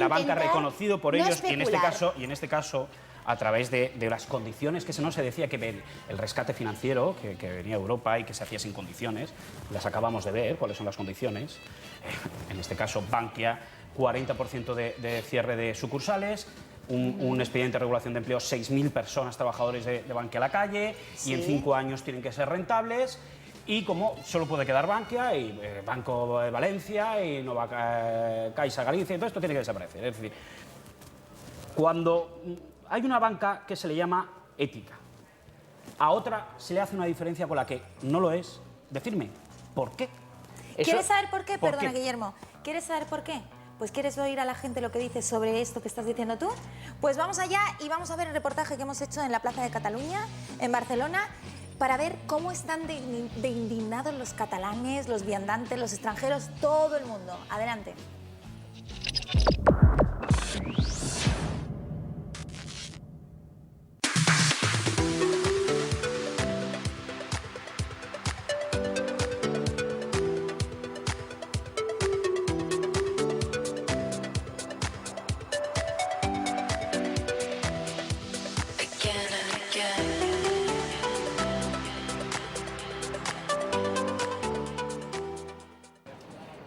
[SPEAKER 19] banca
[SPEAKER 11] intentar
[SPEAKER 19] reconocido por
[SPEAKER 11] no
[SPEAKER 19] ellos y
[SPEAKER 11] especular.
[SPEAKER 19] en este caso a través de las condiciones que se nos decía que el rescate financiero que venía a Europa y que se hacía sin condiciones, las acabamos de ver, cuáles son las condiciones. En este caso, Bankia, 40% de cierre de sucursales, un expediente de regulación de empleo, 6.000 personas, trabajadores de Bankia a la calle, y en
[SPEAKER 11] Sí.
[SPEAKER 19] 5 años tienen que ser rentables. Y como solo puede quedar Bankia y Banco de Valencia y Nova Caixa Galicia, y todo esto tiene que desaparecer. Es decir, cuando hay una banca que se le llama ética, a otra se le hace una diferencia con la que no lo es, decirme, ¿por qué?
[SPEAKER 1] ¿Quieres saber por qué?
[SPEAKER 19] ¿Por
[SPEAKER 1] Perdona,
[SPEAKER 19] qué?
[SPEAKER 1] Guillermo. ¿Quieres saber por qué? Pues ¿quieres oír a la gente lo que dice sobre esto que estás diciendo tú? Pues vamos allá y vamos a ver el reportaje que hemos hecho en la Plaza de Cataluña, en Barcelona, para ver cómo están de indignados los catalanes, los viandantes, los extranjeros, todo el mundo. Adelante.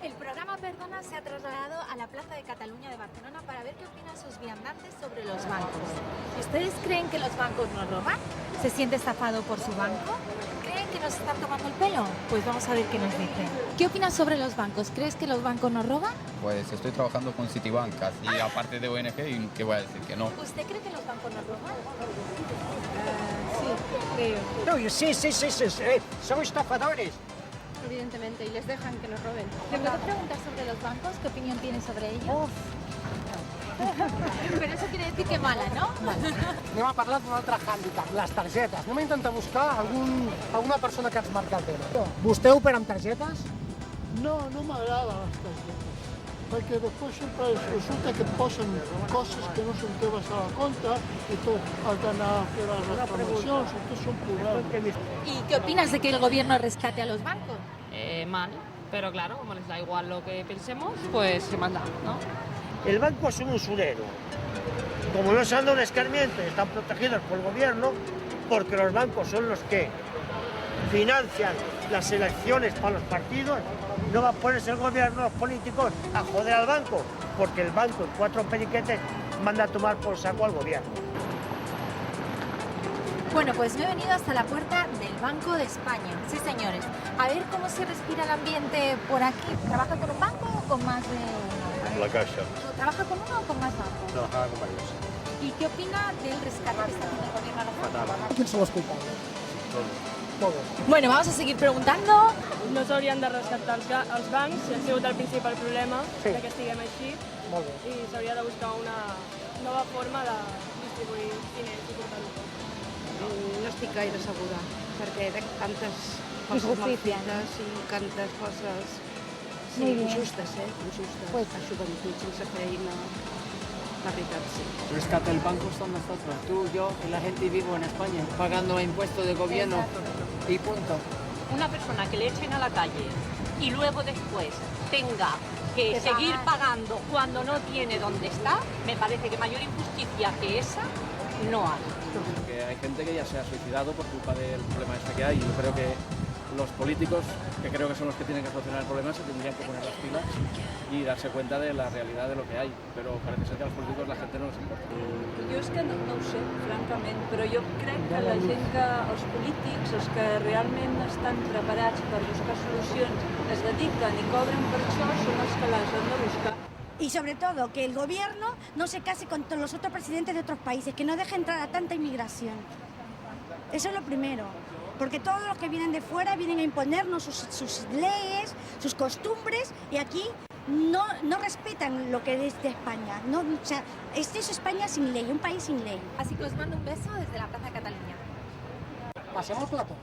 [SPEAKER 1] El programa Perdona se ha trasladado a la Plaza de Cataluña de Barcelona para ver qué opinan sus viandantes sobre los bancos. ¿Ustedes creen que los bancos nos roban? ¿Se siente estafado por su banco? ¿Creen que nos están tomando el pelo? Pues vamos a ver qué nos dicen. ¿Qué opinas sobre los bancos? ¿Crees que los bancos nos roban?
[SPEAKER 21] Pues estoy trabajando con Citibank, así aparte de ONG, y ¿qué voy a decir? Que no.
[SPEAKER 1] ¿Usted cree que los bancos nos roban?
[SPEAKER 3] Sí, creo. Sí. Son estafadores.
[SPEAKER 22] Evidentemente, y les dejan que nos roben.
[SPEAKER 1] ¿Le puedo preguntar sobre los bancos? ¿Qué opinión tiene sobre ellos? Pero eso quiere decir que mala, ¿no?
[SPEAKER 2] Anem a parlar d'un altre hàndicap, les targetes. Anem a intentar buscar alguna persona que ens marca el tema. Vostè opera amb targetes?
[SPEAKER 23] No, no m'agraden les targetes, perquè després sempre resulta que et posen coses que no són teves a la compte i tot has d'anar a fer les reclamacions i tot són problemes.
[SPEAKER 1] ¿Y qué opinas de que el gobierno rescate a los bancos?
[SPEAKER 4] Mal, pero claro, como les da igual lo que pensemos, pues se manda, ¿no?
[SPEAKER 3] El banco es un usurero. Como no se han dado un escarmiento y están protegidos por el gobierno, porque los bancos son los que financian las elecciones para los partidos, no va a ponerse el gobierno, los políticos, a joder al banco, porque el banco en 4 periquetes manda a tomar por saco al gobierno.
[SPEAKER 1] Bueno, pues me he venido hasta la puerta del Banco de España. Sí, señores. A ver cómo se respira el ambiente por aquí. ¿Trabaja con un banco o con más de uno?
[SPEAKER 5] La Caixa.
[SPEAKER 1] ¿Trabaja con uno o con más bancos?
[SPEAKER 5] Trabajaba con varios.
[SPEAKER 1] ¿Y qué opina del rescate que está haciendo el gobierno a los bancos?
[SPEAKER 2] Quins són els culpables? Molt bé.
[SPEAKER 1] Bueno, vamos a seguir preguntando.
[SPEAKER 7] No s'haurien de rescatar els bancs, si ha sigut el principal problema
[SPEAKER 2] Sí.
[SPEAKER 7] que estiguem així,
[SPEAKER 2] Molt bé.
[SPEAKER 7] i s'hauria de buscar una nova forma de distribuir diners i portar-ho tot.
[SPEAKER 9] No estic gaire segura, perquè veig tantes coses
[SPEAKER 1] Injustícia,
[SPEAKER 9] mal fetes i tantes coses
[SPEAKER 1] Muy bien.
[SPEAKER 9] injustes, injustes.
[SPEAKER 1] Pues-
[SPEAKER 9] La joventut sense feina, la veritat, sí.
[SPEAKER 24] Rescata el banco son nosotros, tú, yo y la gente vivo en España, pagando impuestos de gobierno y punto.
[SPEAKER 25] Una persona que le echen a la calle y luego después tenga que
[SPEAKER 1] Que
[SPEAKER 25] seguir
[SPEAKER 1] pagar.
[SPEAKER 25] pagando cuando no tiene dónde está, me parece que mayor injusticia que esa no hay.
[SPEAKER 26] Que hay gente que ya se ha suicidado por culpa del problema este que hay. Yo creo que los políticos, que creo que son los que tienen que solucionar el problema, se tendrían que poner las pilas y darse cuenta de la realidad de lo que hay. Pero parece ser que a los políticos la gente no les importa.
[SPEAKER 27] Jo és que no ho sé, francament, però jo crec que la gent que, els polítics, els que realment estan preparats per buscar solucions, es dediquen i cobren per això, són els que les han de buscar.
[SPEAKER 28] Y sobre todo, que el gobierno no se case con los otros presidentes de otros países, que no deje entrar a tanta inmigración. Eso es lo primero. Porque todos los que vienen de fuera vienen a imponernos sus leyes, sus costumbres, y aquí no respetan lo que es de España. No, o sea, esto es España sin ley, un país sin ley.
[SPEAKER 1] Así que os mando un beso desde la Plaza Cataluña.
[SPEAKER 2] Passem al plató.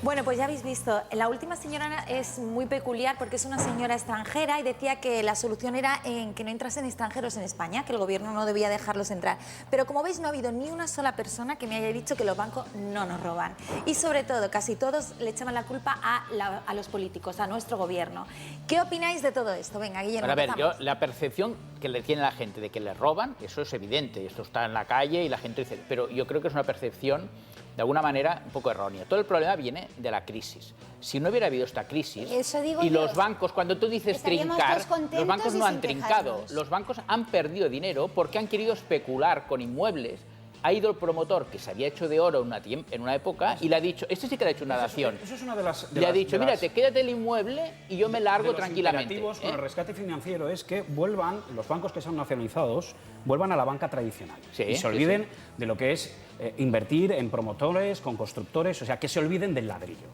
[SPEAKER 1] Bueno, pues ya habéis visto, la última señora es muy peculiar porque es una señora extranjera y decía que la solución era en que no entrasen extranjeros en España, que el gobierno no debía dejarlos entrar. Pero como veis, no ha habido ni una sola persona que me haya dicho que los bancos no nos roban. Y sobre todo, casi todos le echaban la culpa a los políticos, a nuestro gobierno. ¿Qué opináis de todo esto? Venga, Guillermo,
[SPEAKER 10] Bueno, a ver,
[SPEAKER 1] empezamos.
[SPEAKER 10] la percepción que le tiene la gente de que le roban, eso es evidente, esto está en la calle y la gente dice, pero yo creo que es una percepción de alguna manera un poco errónea. Todo el problema viene de la crisis. Si no hubiera habido esta crisis
[SPEAKER 11] Eso digo
[SPEAKER 10] y
[SPEAKER 11] yo.
[SPEAKER 10] los bancos, cuando tú dices
[SPEAKER 11] Estaríamos
[SPEAKER 10] trincar,
[SPEAKER 11] todos contentos
[SPEAKER 10] los bancos
[SPEAKER 11] y
[SPEAKER 10] no
[SPEAKER 11] sin
[SPEAKER 10] han trincado,
[SPEAKER 11] quejarnos.
[SPEAKER 10] los bancos han perdido dinero porque han querido especular con inmuebles. Ha ido el promotor que se había hecho de oro en una época y le ha dicho, este sí que le ha hecho una dación.
[SPEAKER 19] Eso es una de las...
[SPEAKER 10] Le ha dicho, mira, te quédate el inmueble y yo me largo tranquilamente.
[SPEAKER 19] Los imperativos con el rescate financiero es que vuelvan, los bancos que son nacionalizados, vuelvan a la banca tradicional.
[SPEAKER 10] Sí,
[SPEAKER 19] y se
[SPEAKER 10] sí,
[SPEAKER 19] olviden
[SPEAKER 10] sí.
[SPEAKER 19] de lo que es invertir en promotores, con constructores, o sea, que se olviden del ladrillo.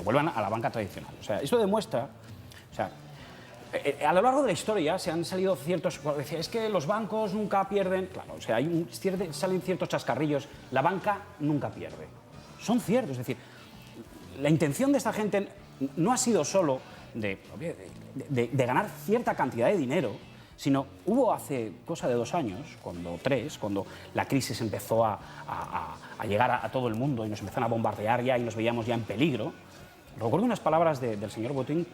[SPEAKER 19] Vuelvan a la banca tradicional. O sea, esto demuestra... O sea, a lo largo de la historia se han salido ciertos... Es que los bancos nunca pierden... Claro, o sea, salen ciertos chascarrillos. La banca nunca pierde. Son ciertos, es decir, la intención de esta gente no ha sido solo de ganar cierta cantidad de dinero, sino hubo hace cosa de 2 años, cuando la crisis empezó a llegar a todo el mundo y nos empezaron a bombardear ya y nos veíamos ya en peligro. Recuerdo unas palabras del señor Botín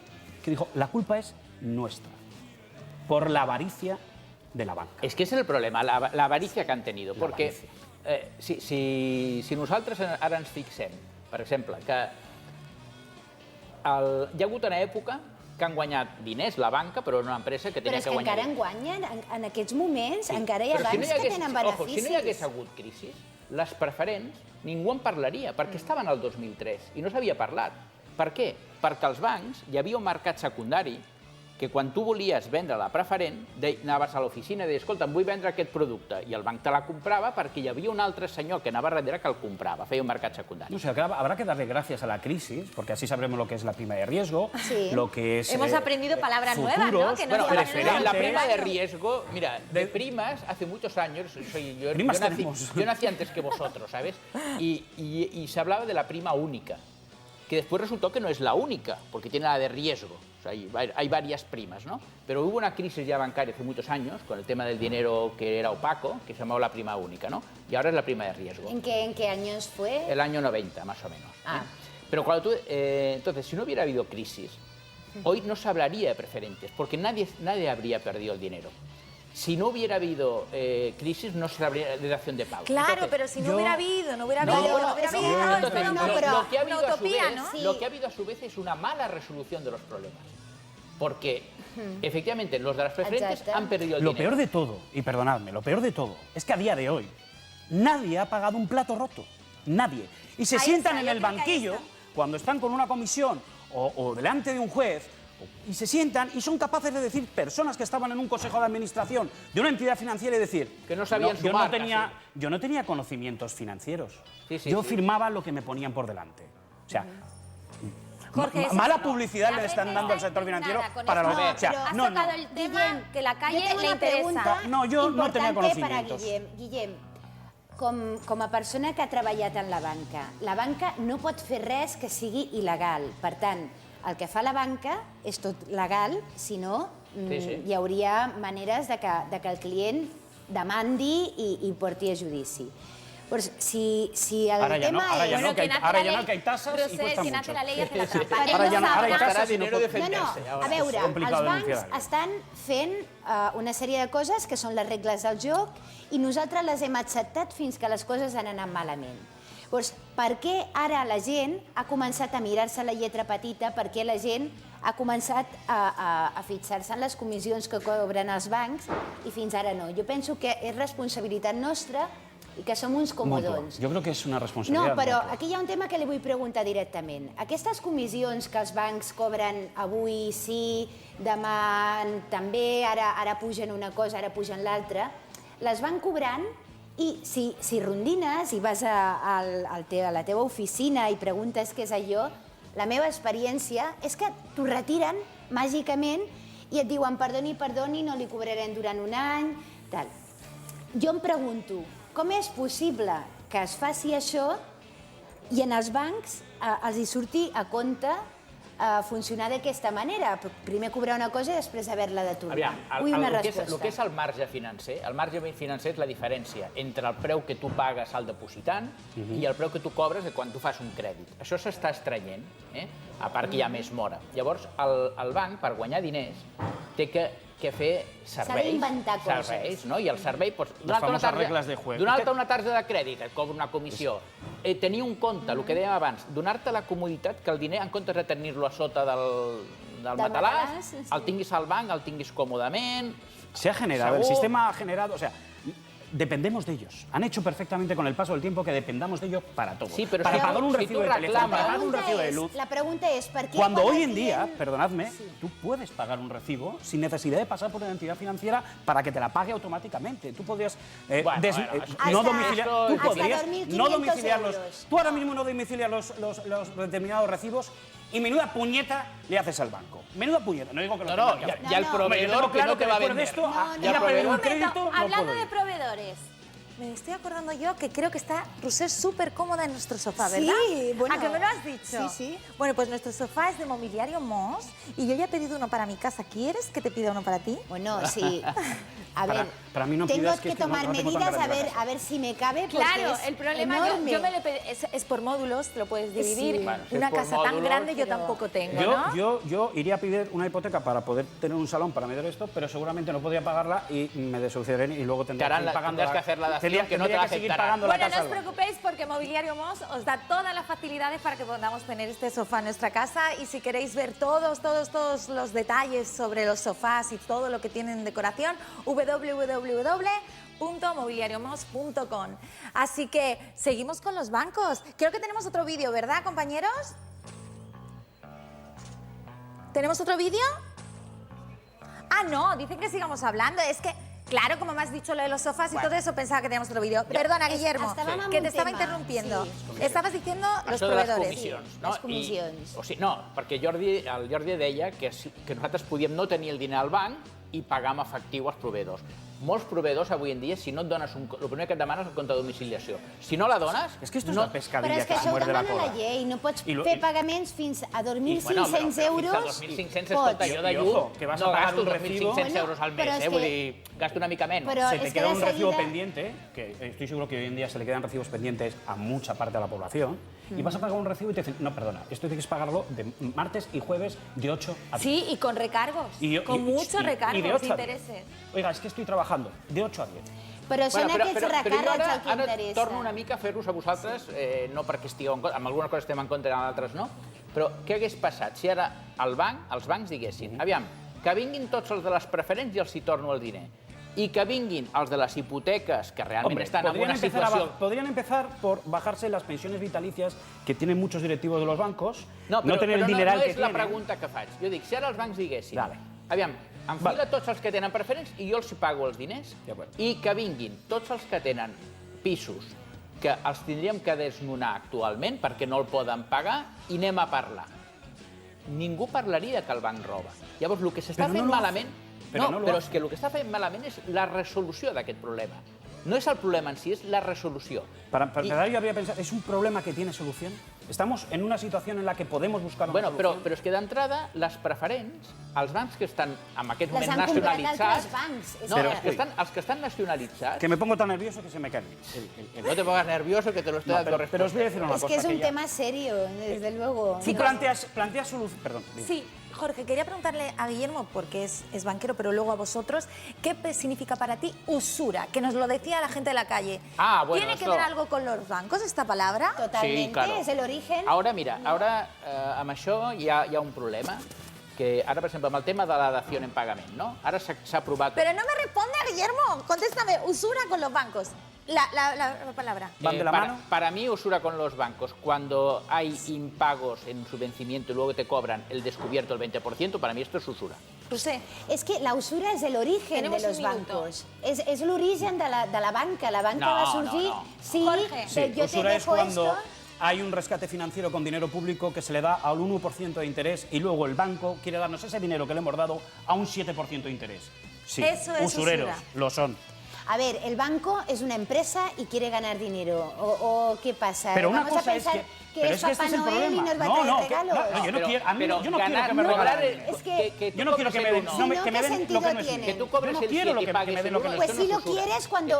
[SPEAKER 19] que dijo, la culpa es nuestra, por la avaricia de la banca.
[SPEAKER 10] És que és el problema, la avarícia que han tingut, perquè si nosaltres ara ens fixem, per exemple, que hi ha hagut una època que han guanyat diners la banca, però una empresa que
[SPEAKER 11] Però
[SPEAKER 10] tenia
[SPEAKER 11] és
[SPEAKER 10] que
[SPEAKER 11] que
[SPEAKER 10] guanyar
[SPEAKER 11] encara en guanyen, en aquests moments, encara hi ha
[SPEAKER 10] Però si no
[SPEAKER 11] bancs que tenen
[SPEAKER 10] Ojo, si no hi hagués
[SPEAKER 11] beneficis.
[SPEAKER 10] hagut crisi, les preferents ningú en parlaria, perquè estaven al 2003 i no s'havia parlat. Per què? Perquè als bancs hi havia un mercat secundari que quan tu volies vendre la preferent, anaves a l'oficina i deies, escolta, em vull vendre aquest producte, i el banc te la comprava perquè hi havia un altre senyor que anava darrere que el comprava, feia un mercat secundari.
[SPEAKER 19] No sé, habrá que darle gracias a la crisis, porque así sabremos lo que es la prima de riesgo, lo que es...
[SPEAKER 1] Hemos aprendido palabras nuevas, ¿no? Que no
[SPEAKER 10] Bueno,
[SPEAKER 1] estaban
[SPEAKER 10] la prima de riesgo, mira, de primas, hace muchos años, yo nací antes que vosotros, ¿sabes? Y se hablaba de la prima única, que después resultó que no es la única, porque tiene la de riesgo. O sea, hay varias primas, ¿no? Pero hubo una crisis ya bancaria hace muchos años, con el tema del dinero que era opaco, que se llamaba la prima única, ¿no? Y ahora es la prima de riesgo.
[SPEAKER 11] ¿En qué años fue?
[SPEAKER 10] El año 90, más o menos.
[SPEAKER 11] Ah.
[SPEAKER 10] Pero cuando tú, entonces, si no hubiera habido crisis, hoy no se hablaría de preferentes, porque nadie habría perdido el dinero. si no hubiera habido crisis, no se habría de dación de pago.
[SPEAKER 1] Claro,
[SPEAKER 10] Entonces,
[SPEAKER 1] pero si no hubiera habido,
[SPEAKER 10] lo que ha habido
[SPEAKER 1] una
[SPEAKER 10] a su
[SPEAKER 1] utopía,
[SPEAKER 10] vez,
[SPEAKER 1] ¿no?
[SPEAKER 10] lo que ha habido a su vez es una mala resolución de los problemas. Porque, efectivamente, los de las preferentes han perdido el
[SPEAKER 19] Lo
[SPEAKER 10] dinero.
[SPEAKER 19] peor de todo, y perdonadme, lo peor de todo, es que a día de hoy nadie ha pagado un plato roto. Nadie. Y se sientan en el banquillo cuando están con una comisión o delante de un juez y se sientan y son capaces de decir, personas que estaban en un consejo de administración de una entidad financiera y decir
[SPEAKER 10] que no sabían
[SPEAKER 19] yo
[SPEAKER 10] sumar,
[SPEAKER 19] no tenía conocimientos financieros.
[SPEAKER 10] Sí,
[SPEAKER 19] Yo firmaba lo que me ponían por delante. O sea,
[SPEAKER 1] Jorge,
[SPEAKER 19] mala publicidad le están dando al sector financiero para los...
[SPEAKER 1] Has tocado el tema que la calle le interesa.
[SPEAKER 19] No, yo no tenía conocimientos.
[SPEAKER 11] Guillem, com a persona que ha treballat en la banca no pot fer res que sigui il·legal. Per tant, el que fa la banca és tot legal, si no hi hauria maneres de que el client demandi i porti a judici. Pues si el tema és...
[SPEAKER 19] Ara ja no, que hay tasas y cuesta mucho.
[SPEAKER 11] Ara
[SPEAKER 19] hay tasas y no pot...
[SPEAKER 11] A veure, els bancs estan fent una sèrie de coses que són les regles del joc i nosaltres les hem acceptat fins que les coses han anat malament. Doncs per què ara la gent ha començat a mirar-se la lletra petita, per què la gent ha començat a fixar-se en les comissions que cobren els bancs i fins ara no? Jo penso que és responsabilitat nostra i que som uns comodons.
[SPEAKER 19] Jo crec que és una responsabilitat.
[SPEAKER 11] No, però aquí hi ha un tema que li vull preguntar directament. Aquestes comissions que els bancs cobren avui sí, demà també, ara pugen una cosa, ara pugen l'altra, les van cobrant i si rondines i vas a la teva oficina i preguntes què és allò, la meva experiència és que t'ho retiren màgicament i et diuen perdoni, no li cobrarem durant un any, tal. Jo em pregunto, com és possible que es faci això i en els bancs els hi surti a compte funcionar d'aquesta manera? Primer cobrar una cosa i després haver-la de tornar. Vull una resposta.
[SPEAKER 10] El que és el marge financer és la diferència entre el preu que tu pagues al depositant i el preu que tu cobres quan tu fas un crèdit. Això s'està estrenyent, a part que hi ha més mora. Llavors, el banc, per guanyar diners, té que fer serveis.
[SPEAKER 11] S'ha d'inventar coses.
[SPEAKER 10] I el servei...
[SPEAKER 19] Les famoses regles de juego.
[SPEAKER 10] Donar-te una targeta de crèdit et cobra una comissió. Tenir un compte, el que dèiem abans, donar-te la comoditat que el diner, en comptes de tenir-lo a sota del matalàs, el tinguis al banc, el tinguis còmodament...
[SPEAKER 19] Se ha generado, el sistema ha generado... O sea, dependemos de ellos. Han hecho perfectamente con el paso del tiempo que dependamos de ellos para todo.
[SPEAKER 10] Sí, pero
[SPEAKER 19] para pagar un recibo de teléfono, para pagar un recibo de luz.
[SPEAKER 11] La pregunta es, ¿por qué?
[SPEAKER 19] Cuando hoy en día, perdonadme, tú puedes pagar un recibo sin necesidad de pasar por una entidad financiera para que te la pague automáticamente. Tú podrías no domiciliarlos. Tú ahora mismo no domicilias los determinados recibos y menuda puñeta le haces al banco. Menuda puñeta. No digo que lo
[SPEAKER 10] ya el proveedor que no te va a vender.
[SPEAKER 1] Hablando de proveedores, me estoy acordando yo que creo que está Roser súper cómoda en nuestro sofá, ¿verdad?
[SPEAKER 11] Sí, bueno.
[SPEAKER 1] ¿A que me lo has dicho?
[SPEAKER 11] Sí.
[SPEAKER 1] Bueno, pues nuestro sofá es de Mobiliario Moss y yo ya he pedido uno para mi casa. ¿Quieres que te pida uno para ti?
[SPEAKER 11] Bueno, sí. A ver,
[SPEAKER 19] para mí no
[SPEAKER 11] tengo
[SPEAKER 19] pidas
[SPEAKER 11] que tomar medidas a ver si me cabe.
[SPEAKER 1] Claro, el problema
[SPEAKER 11] enorme.
[SPEAKER 1] yo me lo pedí, es por módulos, te lo puedes dividir.
[SPEAKER 11] Sí.
[SPEAKER 10] Bueno,
[SPEAKER 1] una casa tan
[SPEAKER 10] módulos,
[SPEAKER 1] grande yo tampoco tengo, ¿no?
[SPEAKER 19] Yo iría a pedir una hipoteca para poder tener un salón para meter esto, pero seguramente no podría pagarla y me desahuciaré y luego tendría que ir pagando.
[SPEAKER 10] Tendrás que hacer la dación que no te la aceptarán.
[SPEAKER 1] Bueno, no os preocupéis porque Mobiliario Moss os da todas las facilidades para que podamos tener este sofá en nuestra casa y si queréis ver todos los detalles sobre los sofás y todo lo que tienen en decoración, www.mobiliariomoss.com. Así que seguimos con los bancos. Creo que tenemos otro vídeo, ¿verdad, compañeros? ¿Tenemos otro vídeo? Ah, no, dicen que sigamos hablando. Es que, claro, como me has dicho lo de los sofás y todo eso, pensaba que teníamos otro vídeo. Perdona, Guillermo, que te estava interrompiendo. Estabas diciendo los proveedors.
[SPEAKER 10] Les comissions. No, perquè el Jordi deia que nosaltres podíem no tenir el diner al banc i pagar amb efectiu als proveïdors. Molts proveïdors avui en dia, si no et dones el primer que et demanes és el compte de domiciliació. Si no la dones...
[SPEAKER 19] És que esto es la pescadilla que se
[SPEAKER 11] això ho
[SPEAKER 19] muerde la
[SPEAKER 11] demana
[SPEAKER 19] cola.
[SPEAKER 11] la llei, no pots fer pagaments fins a 2.500 euros.
[SPEAKER 10] Fins a 2.500, escolta, jo de llum no gasto 2.500 euros al mes, vull dir, gasto una mica menos.
[SPEAKER 19] Se te queda un recibo pendiente, que estoy seguro que hoy en día se le quedan recibos pendientes a mucha parte de la población, y vas a pagar un recibo y te dicen, no, perdona, esto tienes que pagarlo de martes y jueves de 8 a 10.
[SPEAKER 1] Sí, y con recargos, con muchos recargos.
[SPEAKER 19] Y de 8 a 10.
[SPEAKER 1] intereses.
[SPEAKER 19] Oiga, es que estoy trabajando de 8 a 10.
[SPEAKER 11] Però són aquests recàrrecs el que
[SPEAKER 10] ara
[SPEAKER 11] interessa.
[SPEAKER 10] torno una mica a fer-vos a vosaltres, no perquè estigueu en contra, amb alguna cosa estem en contra i amb altres no, però què hagués passat si ara els bancs diguessin, aviam, que vinguin tots els de les preferents i els hi torno el diner, y que vinguin els de las hipotecas, que realmente están en una situación...
[SPEAKER 19] Podrían empezar por bajarse las pensiones vitalicias que tienen muchos directivos de los bancos,
[SPEAKER 10] no
[SPEAKER 19] tener el dineral que
[SPEAKER 10] tienen. No és la
[SPEAKER 19] tienen.
[SPEAKER 10] pregunta que faig. Jo dic, si ara els bancs diguessin, aviam, enfila tots els que tenen preferents i jo els pago els diners, i que vinguin tots els que tenen pisos que els tindríem que desnonar actualment perquè no el poden pagar i anem a parlar. Ningú parlaria que el banc roba. Llavors, el que s'està fent malament... No, però és que el que està fent malament és la resolució d'aquest problema. No es el problema en sí, es la resolució.
[SPEAKER 19] Para empezar, yo habría pensado, ¿es un problema que tiene solución? Estamos en una situación en la que podemos buscar una solución.
[SPEAKER 10] Però és que d'entrada, les preferents, els bancs que estan en aquest moment
[SPEAKER 11] nacionalitzats... Les han comprat altres
[SPEAKER 10] bancs. No, els que estan nacionalitzats...
[SPEAKER 19] Que me pongo tan nervioso que se me cae.
[SPEAKER 10] No te pongas nervioso, que te lo estoy dando respuesta.
[SPEAKER 19] Pero os voy a decir una cosa.
[SPEAKER 11] Es que es un tema serio, desde luego.
[SPEAKER 19] Si planteas solución... Perdón.
[SPEAKER 1] Sí. Jorge, quería preguntarle a Guillermo, porque es banquero, pero luego a vosotros, ¿qué significa para ti usura? Que nos lo decía la gente de la calle. ¿Tiene que ver algo con los bancos esta palabra?
[SPEAKER 11] Totalmente,
[SPEAKER 10] sí, claro.
[SPEAKER 11] Es el origen.
[SPEAKER 10] Ara, mira, amb això hi ha un problema, que ara, per exemple, amb el tema de la dació en pagament, no? Ara s'ha aprovat...
[SPEAKER 1] Pero no me responde, Guillermo. Contéstame, usura con los bancos. La palabra.
[SPEAKER 10] ¿Van de la mano? Para mí, usura con los bancos. Cuando hay impagos en su vencimiento y luego te cobran el descubierto el 20%, para mí esto es usura.
[SPEAKER 11] Es que la usura es el origen de los bancos. Es el origen de la banca. La banca va a surgir...
[SPEAKER 10] No.
[SPEAKER 11] Sí,
[SPEAKER 19] sí,
[SPEAKER 11] yo
[SPEAKER 19] usura
[SPEAKER 11] te
[SPEAKER 19] es
[SPEAKER 11] dejo
[SPEAKER 19] cuando
[SPEAKER 11] esto...
[SPEAKER 19] hay un rescate financiero con dinero público que se le da al 1% de interés y luego el banco quiere darnos ese dinero que le hemos dado a un 7% de interés. Sí,
[SPEAKER 11] Eso es
[SPEAKER 19] usureros,
[SPEAKER 11] usura.
[SPEAKER 19] lo son.
[SPEAKER 11] A ver, el banco es una empresa y quiere ganar dinero. ¿O qué pasa?
[SPEAKER 19] Pero una
[SPEAKER 11] Vamos
[SPEAKER 19] cosa
[SPEAKER 11] a pensar
[SPEAKER 19] es
[SPEAKER 11] que es Papá
[SPEAKER 19] este es el
[SPEAKER 11] Noel y
[SPEAKER 19] problema.
[SPEAKER 11] nos va a traer regalos.
[SPEAKER 19] Yo no quiero, a mí, yo no quiero
[SPEAKER 10] ganar,
[SPEAKER 19] que me regalen.
[SPEAKER 11] Es que
[SPEAKER 19] yo no quiero que me den,
[SPEAKER 11] Si no,
[SPEAKER 19] que me
[SPEAKER 11] ¿qué
[SPEAKER 19] den lo
[SPEAKER 11] sentido
[SPEAKER 19] que no es
[SPEAKER 11] tiene?
[SPEAKER 19] mío.
[SPEAKER 10] Que tú cobres
[SPEAKER 19] Yo no
[SPEAKER 10] el
[SPEAKER 19] quiero
[SPEAKER 10] 7 y pagues
[SPEAKER 19] me den
[SPEAKER 10] el
[SPEAKER 19] lo que no es
[SPEAKER 11] Pues
[SPEAKER 19] mío.
[SPEAKER 11] si lo quieres cuando...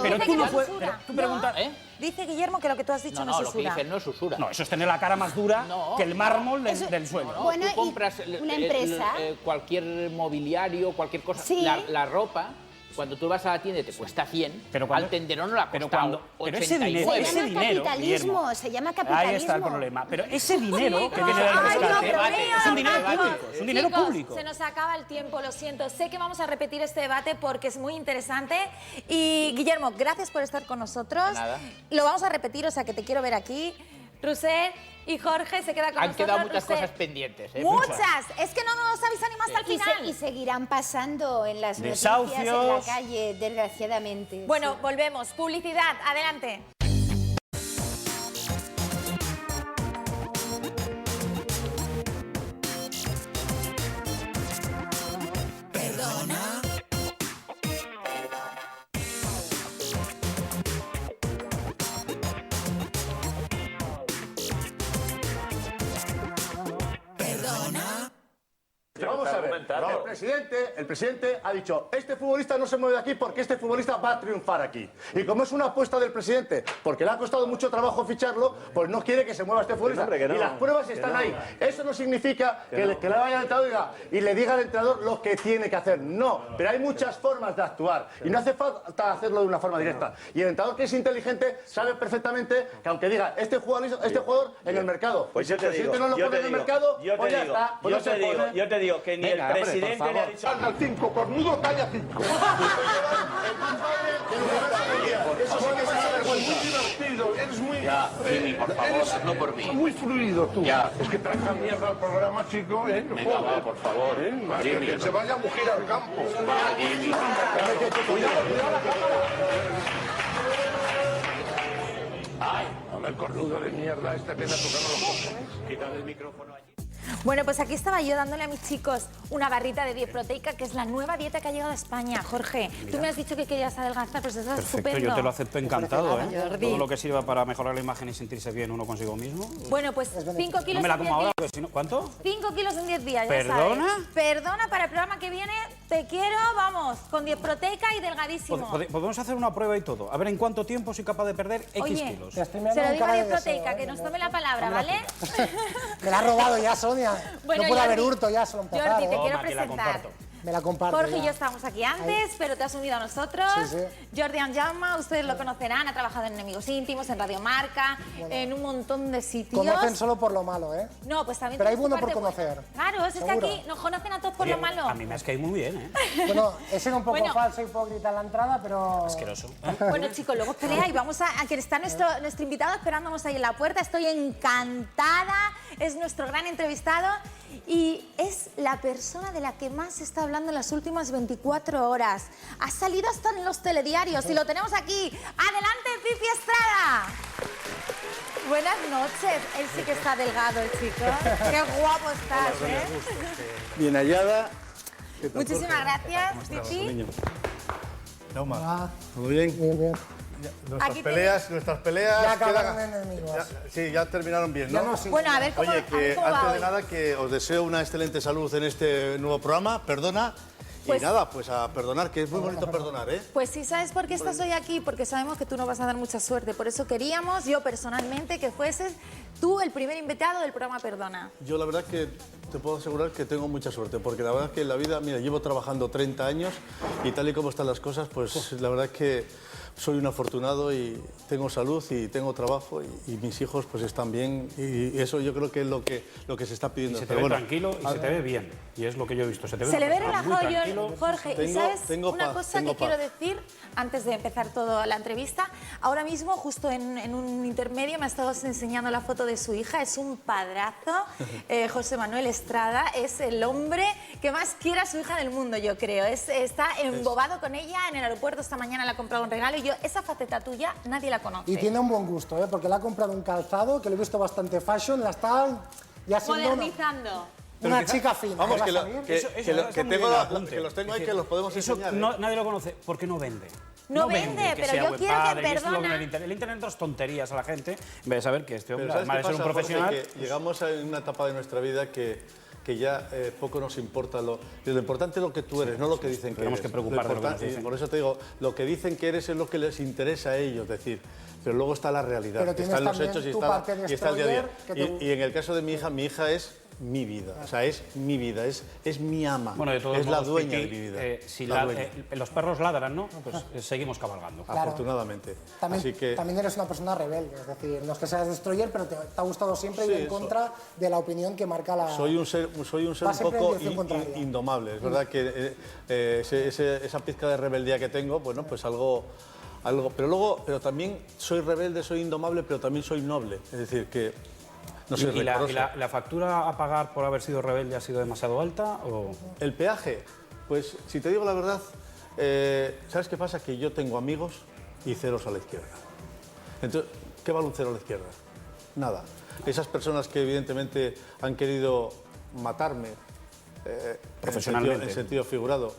[SPEAKER 19] Pero tú no puedes... Tú preguntas...
[SPEAKER 1] Dice Guillermo que lo que tú has dicho no, es
[SPEAKER 10] lo que
[SPEAKER 1] usura.
[SPEAKER 10] dice no es usura.
[SPEAKER 19] No, eso es tener la cara más dura que el mármol del suelo.
[SPEAKER 11] Bueno,
[SPEAKER 10] tú compras
[SPEAKER 11] una empresa...
[SPEAKER 10] cualquier mobiliario, cualquier cosa,
[SPEAKER 11] Sí.
[SPEAKER 10] la ropa... Cuando tú vas a la tienda y te cuesta 100, al tendero no le ha costado 89.
[SPEAKER 19] ese dinero, Guillermo,
[SPEAKER 11] se llama capitalismo.
[SPEAKER 19] Ahí está el problema. Pero ese dinero que viene del rescate es un dinero público. Es un dinero
[SPEAKER 1] Chicos,
[SPEAKER 19] público.
[SPEAKER 1] se nos acaba el tiempo, lo siento. Sé que vamos a repetir este debate porque es muy interesante. Y Guillermo, gracias por estar con nosotros.
[SPEAKER 10] Nada.
[SPEAKER 1] Lo vamos a repetir, o sea que te quiero ver aquí. Roser y Jorge se queda con
[SPEAKER 10] Han
[SPEAKER 1] nosotros.
[SPEAKER 10] quedado muchas
[SPEAKER 1] Roser.
[SPEAKER 10] cosas pendientes.
[SPEAKER 1] Muchas. Es que no nos habéis animado hasta el final.
[SPEAKER 11] Y seguirán pasando en las
[SPEAKER 19] Desahucios.
[SPEAKER 11] noticias en la calle, desgraciadamente.
[SPEAKER 1] Bueno, volvemos. Publicidad, adelante.
[SPEAKER 20] Perdona. Perdona.
[SPEAKER 5] Vamos a ver, el presidente ha dicho, este futbolista no se mueve de aquí porque este futbolista va a triunfar aquí. Y como es una apuesta del presidente, porque le ha costado mucho trabajo ficharlo, pues no quiere que se mueva este futbolista. Hombre, que no, y las pruebas están ahí. Eso no significa que le vaya al entrenador y le diga al entrenador lo que tiene que hacer. No, pero hay muchas formas de actuar y no hace falta hacerlo de una forma directa. Y el entrenador que es inteligente sabe perfectamente que aunque diga, este jugador en el mercado, pues si el presidente no lo pone en el mercado, pues ya está. Yo te digo que ni el presidente le ha dicho... Al 5, cornudo, talla 5. Eso sí que es muy divertido. Eres muy...
[SPEAKER 6] Ya, Jimmy, por favor, no por mí.
[SPEAKER 5] Muy fluido tú.
[SPEAKER 6] Ya.
[SPEAKER 5] Es que traes la mierda al programa, chico, ¿eh? No
[SPEAKER 6] Venga, va, por favor. Jimmy.
[SPEAKER 5] Que se vaya a mujer al campo.
[SPEAKER 6] Va, Jimmy.
[SPEAKER 5] Cuidado la cámara. Ay, hombre, el cornudo de mierda, este viene a tocarnos los cojones.
[SPEAKER 6] Quítale el micrófono allí.
[SPEAKER 1] Bueno, pues aquí estaba yo dándole a mis chicos una barrita de Dietproteica, que es la nueva dieta que ha llegado a España. Jorge, tú me has dicho que querías adelgazar, pues eso es estupendo.
[SPEAKER 19] Yo te lo acepto encantado, ¿eh?
[SPEAKER 1] Jordi.
[SPEAKER 19] Todo lo que sirva para mejorar la imagen y sentirse bien uno consigo mismo.
[SPEAKER 1] Bueno, pues 5 kilos
[SPEAKER 19] No me la
[SPEAKER 1] en 10
[SPEAKER 19] como ahora,
[SPEAKER 1] días.
[SPEAKER 19] porque si no... ¿Cuánto?
[SPEAKER 1] 5 kilos en 10 días, ya
[SPEAKER 19] ¿Perdona?
[SPEAKER 1] sabes. Perdona, para el programa que viene te quiero, vamos, con Dietproteica y delgadísimo.
[SPEAKER 19] Podemos hacer una prueba y todo. A ver en cuánto tiempo soy capaz de perder X
[SPEAKER 1] Oye,
[SPEAKER 19] kilos.
[SPEAKER 1] se lo digo a Dietproteica, que nos tome la palabra, ¿vale?
[SPEAKER 2] Me la ha robado ya, Sonia.
[SPEAKER 1] Bueno,
[SPEAKER 2] no puede haber
[SPEAKER 1] Jordi,
[SPEAKER 2] hurto ya, solo empezar.
[SPEAKER 1] Jordi, te quiero presentar.
[SPEAKER 2] Me la comparto.
[SPEAKER 1] Jorge y
[SPEAKER 2] ya.
[SPEAKER 1] yo estábamos aquí antes, pero te has unido a nosotros.
[SPEAKER 2] Sí, sí.
[SPEAKER 1] Jordi Anjama, ustedes lo conocerán, ha trabajado en Enemigos Íntimos, en Radio Marca, en un montón de sitios.
[SPEAKER 2] Conocen solo por lo malo, ¿eh?
[SPEAKER 1] No, pues también
[SPEAKER 2] Pero hay
[SPEAKER 1] tienes tu
[SPEAKER 2] bueno por
[SPEAKER 1] parte
[SPEAKER 2] conocer.
[SPEAKER 1] buena. Claro, es que
[SPEAKER 2] Seguro.
[SPEAKER 1] aquí nos conocen a todos por lo malo.
[SPEAKER 19] A mí me has caído muy bien, ¿eh?
[SPEAKER 2] Bueno, he sido un poco
[SPEAKER 1] Bueno.
[SPEAKER 2] falso, hipócrita en la entrada, pero...
[SPEAKER 19] Asqueroso.
[SPEAKER 1] Bueno, chicos, luego pelea y vamos a que está nuestro invitado esperándonos ahí en la puerta. Estoy encantada, es nuestro gran entrevistado y es la persona de la que más se está hablando en las últimas 24 horas. Ha salido hasta en los telediarios y lo tenemos aquí. ¡Adelante, Fifi Estrada! Buenas noches. Él sí que está delgado, el chico. Qué guapo estás, ¿eh?
[SPEAKER 5] Bien hallada. ¿Qué tal,
[SPEAKER 1] Muchísimas
[SPEAKER 5] Jorge?
[SPEAKER 1] gracias, Fifi.
[SPEAKER 5] Nauma, ¿todo bien?
[SPEAKER 2] Bien, bien.
[SPEAKER 1] Aquí
[SPEAKER 5] Nuestras peleas
[SPEAKER 2] Ya acabaron
[SPEAKER 5] quedan-
[SPEAKER 2] enemigos.
[SPEAKER 5] sí, ya terminaron bien, ¿no?
[SPEAKER 2] Ya no, sí.
[SPEAKER 1] Bueno, a ver cómo,
[SPEAKER 5] Oye,
[SPEAKER 1] a ver
[SPEAKER 5] que
[SPEAKER 1] cómo va
[SPEAKER 5] antes
[SPEAKER 1] hoy.
[SPEAKER 5] de nada que os deseo una excelente salud en este nuevo programa, perdona.
[SPEAKER 1] Pues-
[SPEAKER 5] y nada, pues a perdonar, que es muy bonito perdonar, ¿eh?
[SPEAKER 1] Pues sí, ¿sabes por qué estás hoy aquí? Porque sabemos que tú no vas a dar mucha suerte. Por eso queríamos, yo personalmente, que fueses tú el primer invitado del programa Perdona.
[SPEAKER 5] Yo la verdad que te puedo asegurar que tengo mucha suerte, porque la verdad es que en la vida, mira, llevo trabajando 30 años y tal y como están las cosas, pues la verdad es que soy un afortunado y tengo salud y tengo trabajo y mis hijos pues están bien y eso yo creo que es lo que se está pidiendo.
[SPEAKER 19] Y se te
[SPEAKER 5] Pero
[SPEAKER 19] ve
[SPEAKER 5] bueno,
[SPEAKER 19] tranquilo y se te ve bien. Y es lo que yo he visto. Se te ve,
[SPEAKER 1] Se le ve
[SPEAKER 19] una persona muy
[SPEAKER 1] relajado,
[SPEAKER 19] tranquilo.
[SPEAKER 1] Jorge. Y
[SPEAKER 5] Tengo-
[SPEAKER 1] sabes
[SPEAKER 5] tengo
[SPEAKER 1] una
[SPEAKER 5] paz,
[SPEAKER 1] cosa
[SPEAKER 5] tengo
[SPEAKER 1] que quiero
[SPEAKER 5] paz.
[SPEAKER 1] decir antes de empezar toda la entrevista. Ahora mismo, justo en un intermedio, me ha estado enseñando la foto de su hija. Es un padrazo. José Manuel Estrada es el hombre que más quiere a su hija del mundo, yo creo. Está embobado con ella en el aeropuerto. Esta mañana le ha comprado un regalo y yo, esa faceta tuya, nadie la conoce.
[SPEAKER 2] Y tiene un buen gusto, ¿eh? Porque le ha comprado un calzado que lo he visto bastante fashion, la está ya siendo
[SPEAKER 1] Modernizando.
[SPEAKER 2] una chica fina.
[SPEAKER 5] Vamos,
[SPEAKER 2] ¿eh?
[SPEAKER 5] que,
[SPEAKER 2] ¿Vas a
[SPEAKER 5] lo-
[SPEAKER 2] ver?
[SPEAKER 5] que-
[SPEAKER 19] Eso
[SPEAKER 5] que
[SPEAKER 19] está
[SPEAKER 5] lo- que
[SPEAKER 19] muy
[SPEAKER 5] tengo
[SPEAKER 19] bien,
[SPEAKER 5] la-
[SPEAKER 19] apunte.
[SPEAKER 5] que los tengo ahí,
[SPEAKER 19] Es
[SPEAKER 5] que los podemos
[SPEAKER 19] eso
[SPEAKER 5] enseñar.
[SPEAKER 19] no- nadie lo conoce porque no vende.
[SPEAKER 1] No vende,
[SPEAKER 19] que
[SPEAKER 1] pero
[SPEAKER 19] sea
[SPEAKER 1] yo
[SPEAKER 19] buen
[SPEAKER 1] quiero que
[SPEAKER 19] padre, y esto es lo
[SPEAKER 1] Perdona.
[SPEAKER 19] El internet das tonterías a la gente en vez de saber que este hombre,
[SPEAKER 5] Pero ¿sabes
[SPEAKER 19] además
[SPEAKER 5] qué
[SPEAKER 19] de ser un
[SPEAKER 5] pasa, Jorge?
[SPEAKER 19] profesional,
[SPEAKER 5] Que llegamos a una etapa de nuestra vida que ya poco nos importa. Lo importante es lo que tú eres, no lo que dicen que
[SPEAKER 19] tenemos
[SPEAKER 5] eres.
[SPEAKER 19] que preocupar de lo que nos
[SPEAKER 5] importante-
[SPEAKER 19] dicen.
[SPEAKER 5] Por eso te digo, lo que dicen que eres es lo que les interesa a ellos decir. Pero luego está la realidad,
[SPEAKER 2] Pero tienes
[SPEAKER 5] están los
[SPEAKER 2] también
[SPEAKER 5] hechos y
[SPEAKER 2] tu
[SPEAKER 5] está,
[SPEAKER 2] parte de
[SPEAKER 5] y está el día a día.
[SPEAKER 2] destroyer que te-
[SPEAKER 5] Y en el caso de mi hija es mi vida. O sea, es mi vida, es mi ama.
[SPEAKER 19] bueno, de todos
[SPEAKER 5] es la
[SPEAKER 19] modos,
[SPEAKER 5] dueña
[SPEAKER 19] Piqui,
[SPEAKER 5] de mi vida.
[SPEAKER 19] si
[SPEAKER 5] la dueña.
[SPEAKER 19] los perros ladran, ¿no? Pues seguimos cabalgando.
[SPEAKER 2] Claro.
[SPEAKER 5] Afortunadamente.
[SPEAKER 2] También,
[SPEAKER 5] Así que
[SPEAKER 2] también eres una persona rebelde, es decir, no es que seas destroyer, pero te ha gustado siempre
[SPEAKER 5] Sí,
[SPEAKER 2] ir en
[SPEAKER 5] eso.
[SPEAKER 2] contra de la opinión que marca la...
[SPEAKER 5] soy un ser
[SPEAKER 2] Va
[SPEAKER 5] un
[SPEAKER 2] siempre en
[SPEAKER 5] poco
[SPEAKER 2] dirección contraria.
[SPEAKER 5] indomable. Es verdad que esa pizca de rebeldía que tengo, bueno, pues algo. Pero también soy rebelde, soy indomable, pero también soy noble. Es decir, que no soy
[SPEAKER 19] ¿Y
[SPEAKER 5] rencoroso.
[SPEAKER 19] la factura a pagar por haber sido rebelde ha sido demasiado alta? O...
[SPEAKER 5] El peaje, pues si te digo la verdad, ¿sabes qué pasa? Que yo tengo amigos y ceros a la izquierda. Entonces, ¿qué vale un cero a la izquierda? Nada. Esas personas que evidentemente han querido matarme
[SPEAKER 19] Profesionalmente.
[SPEAKER 5] en sentido figurado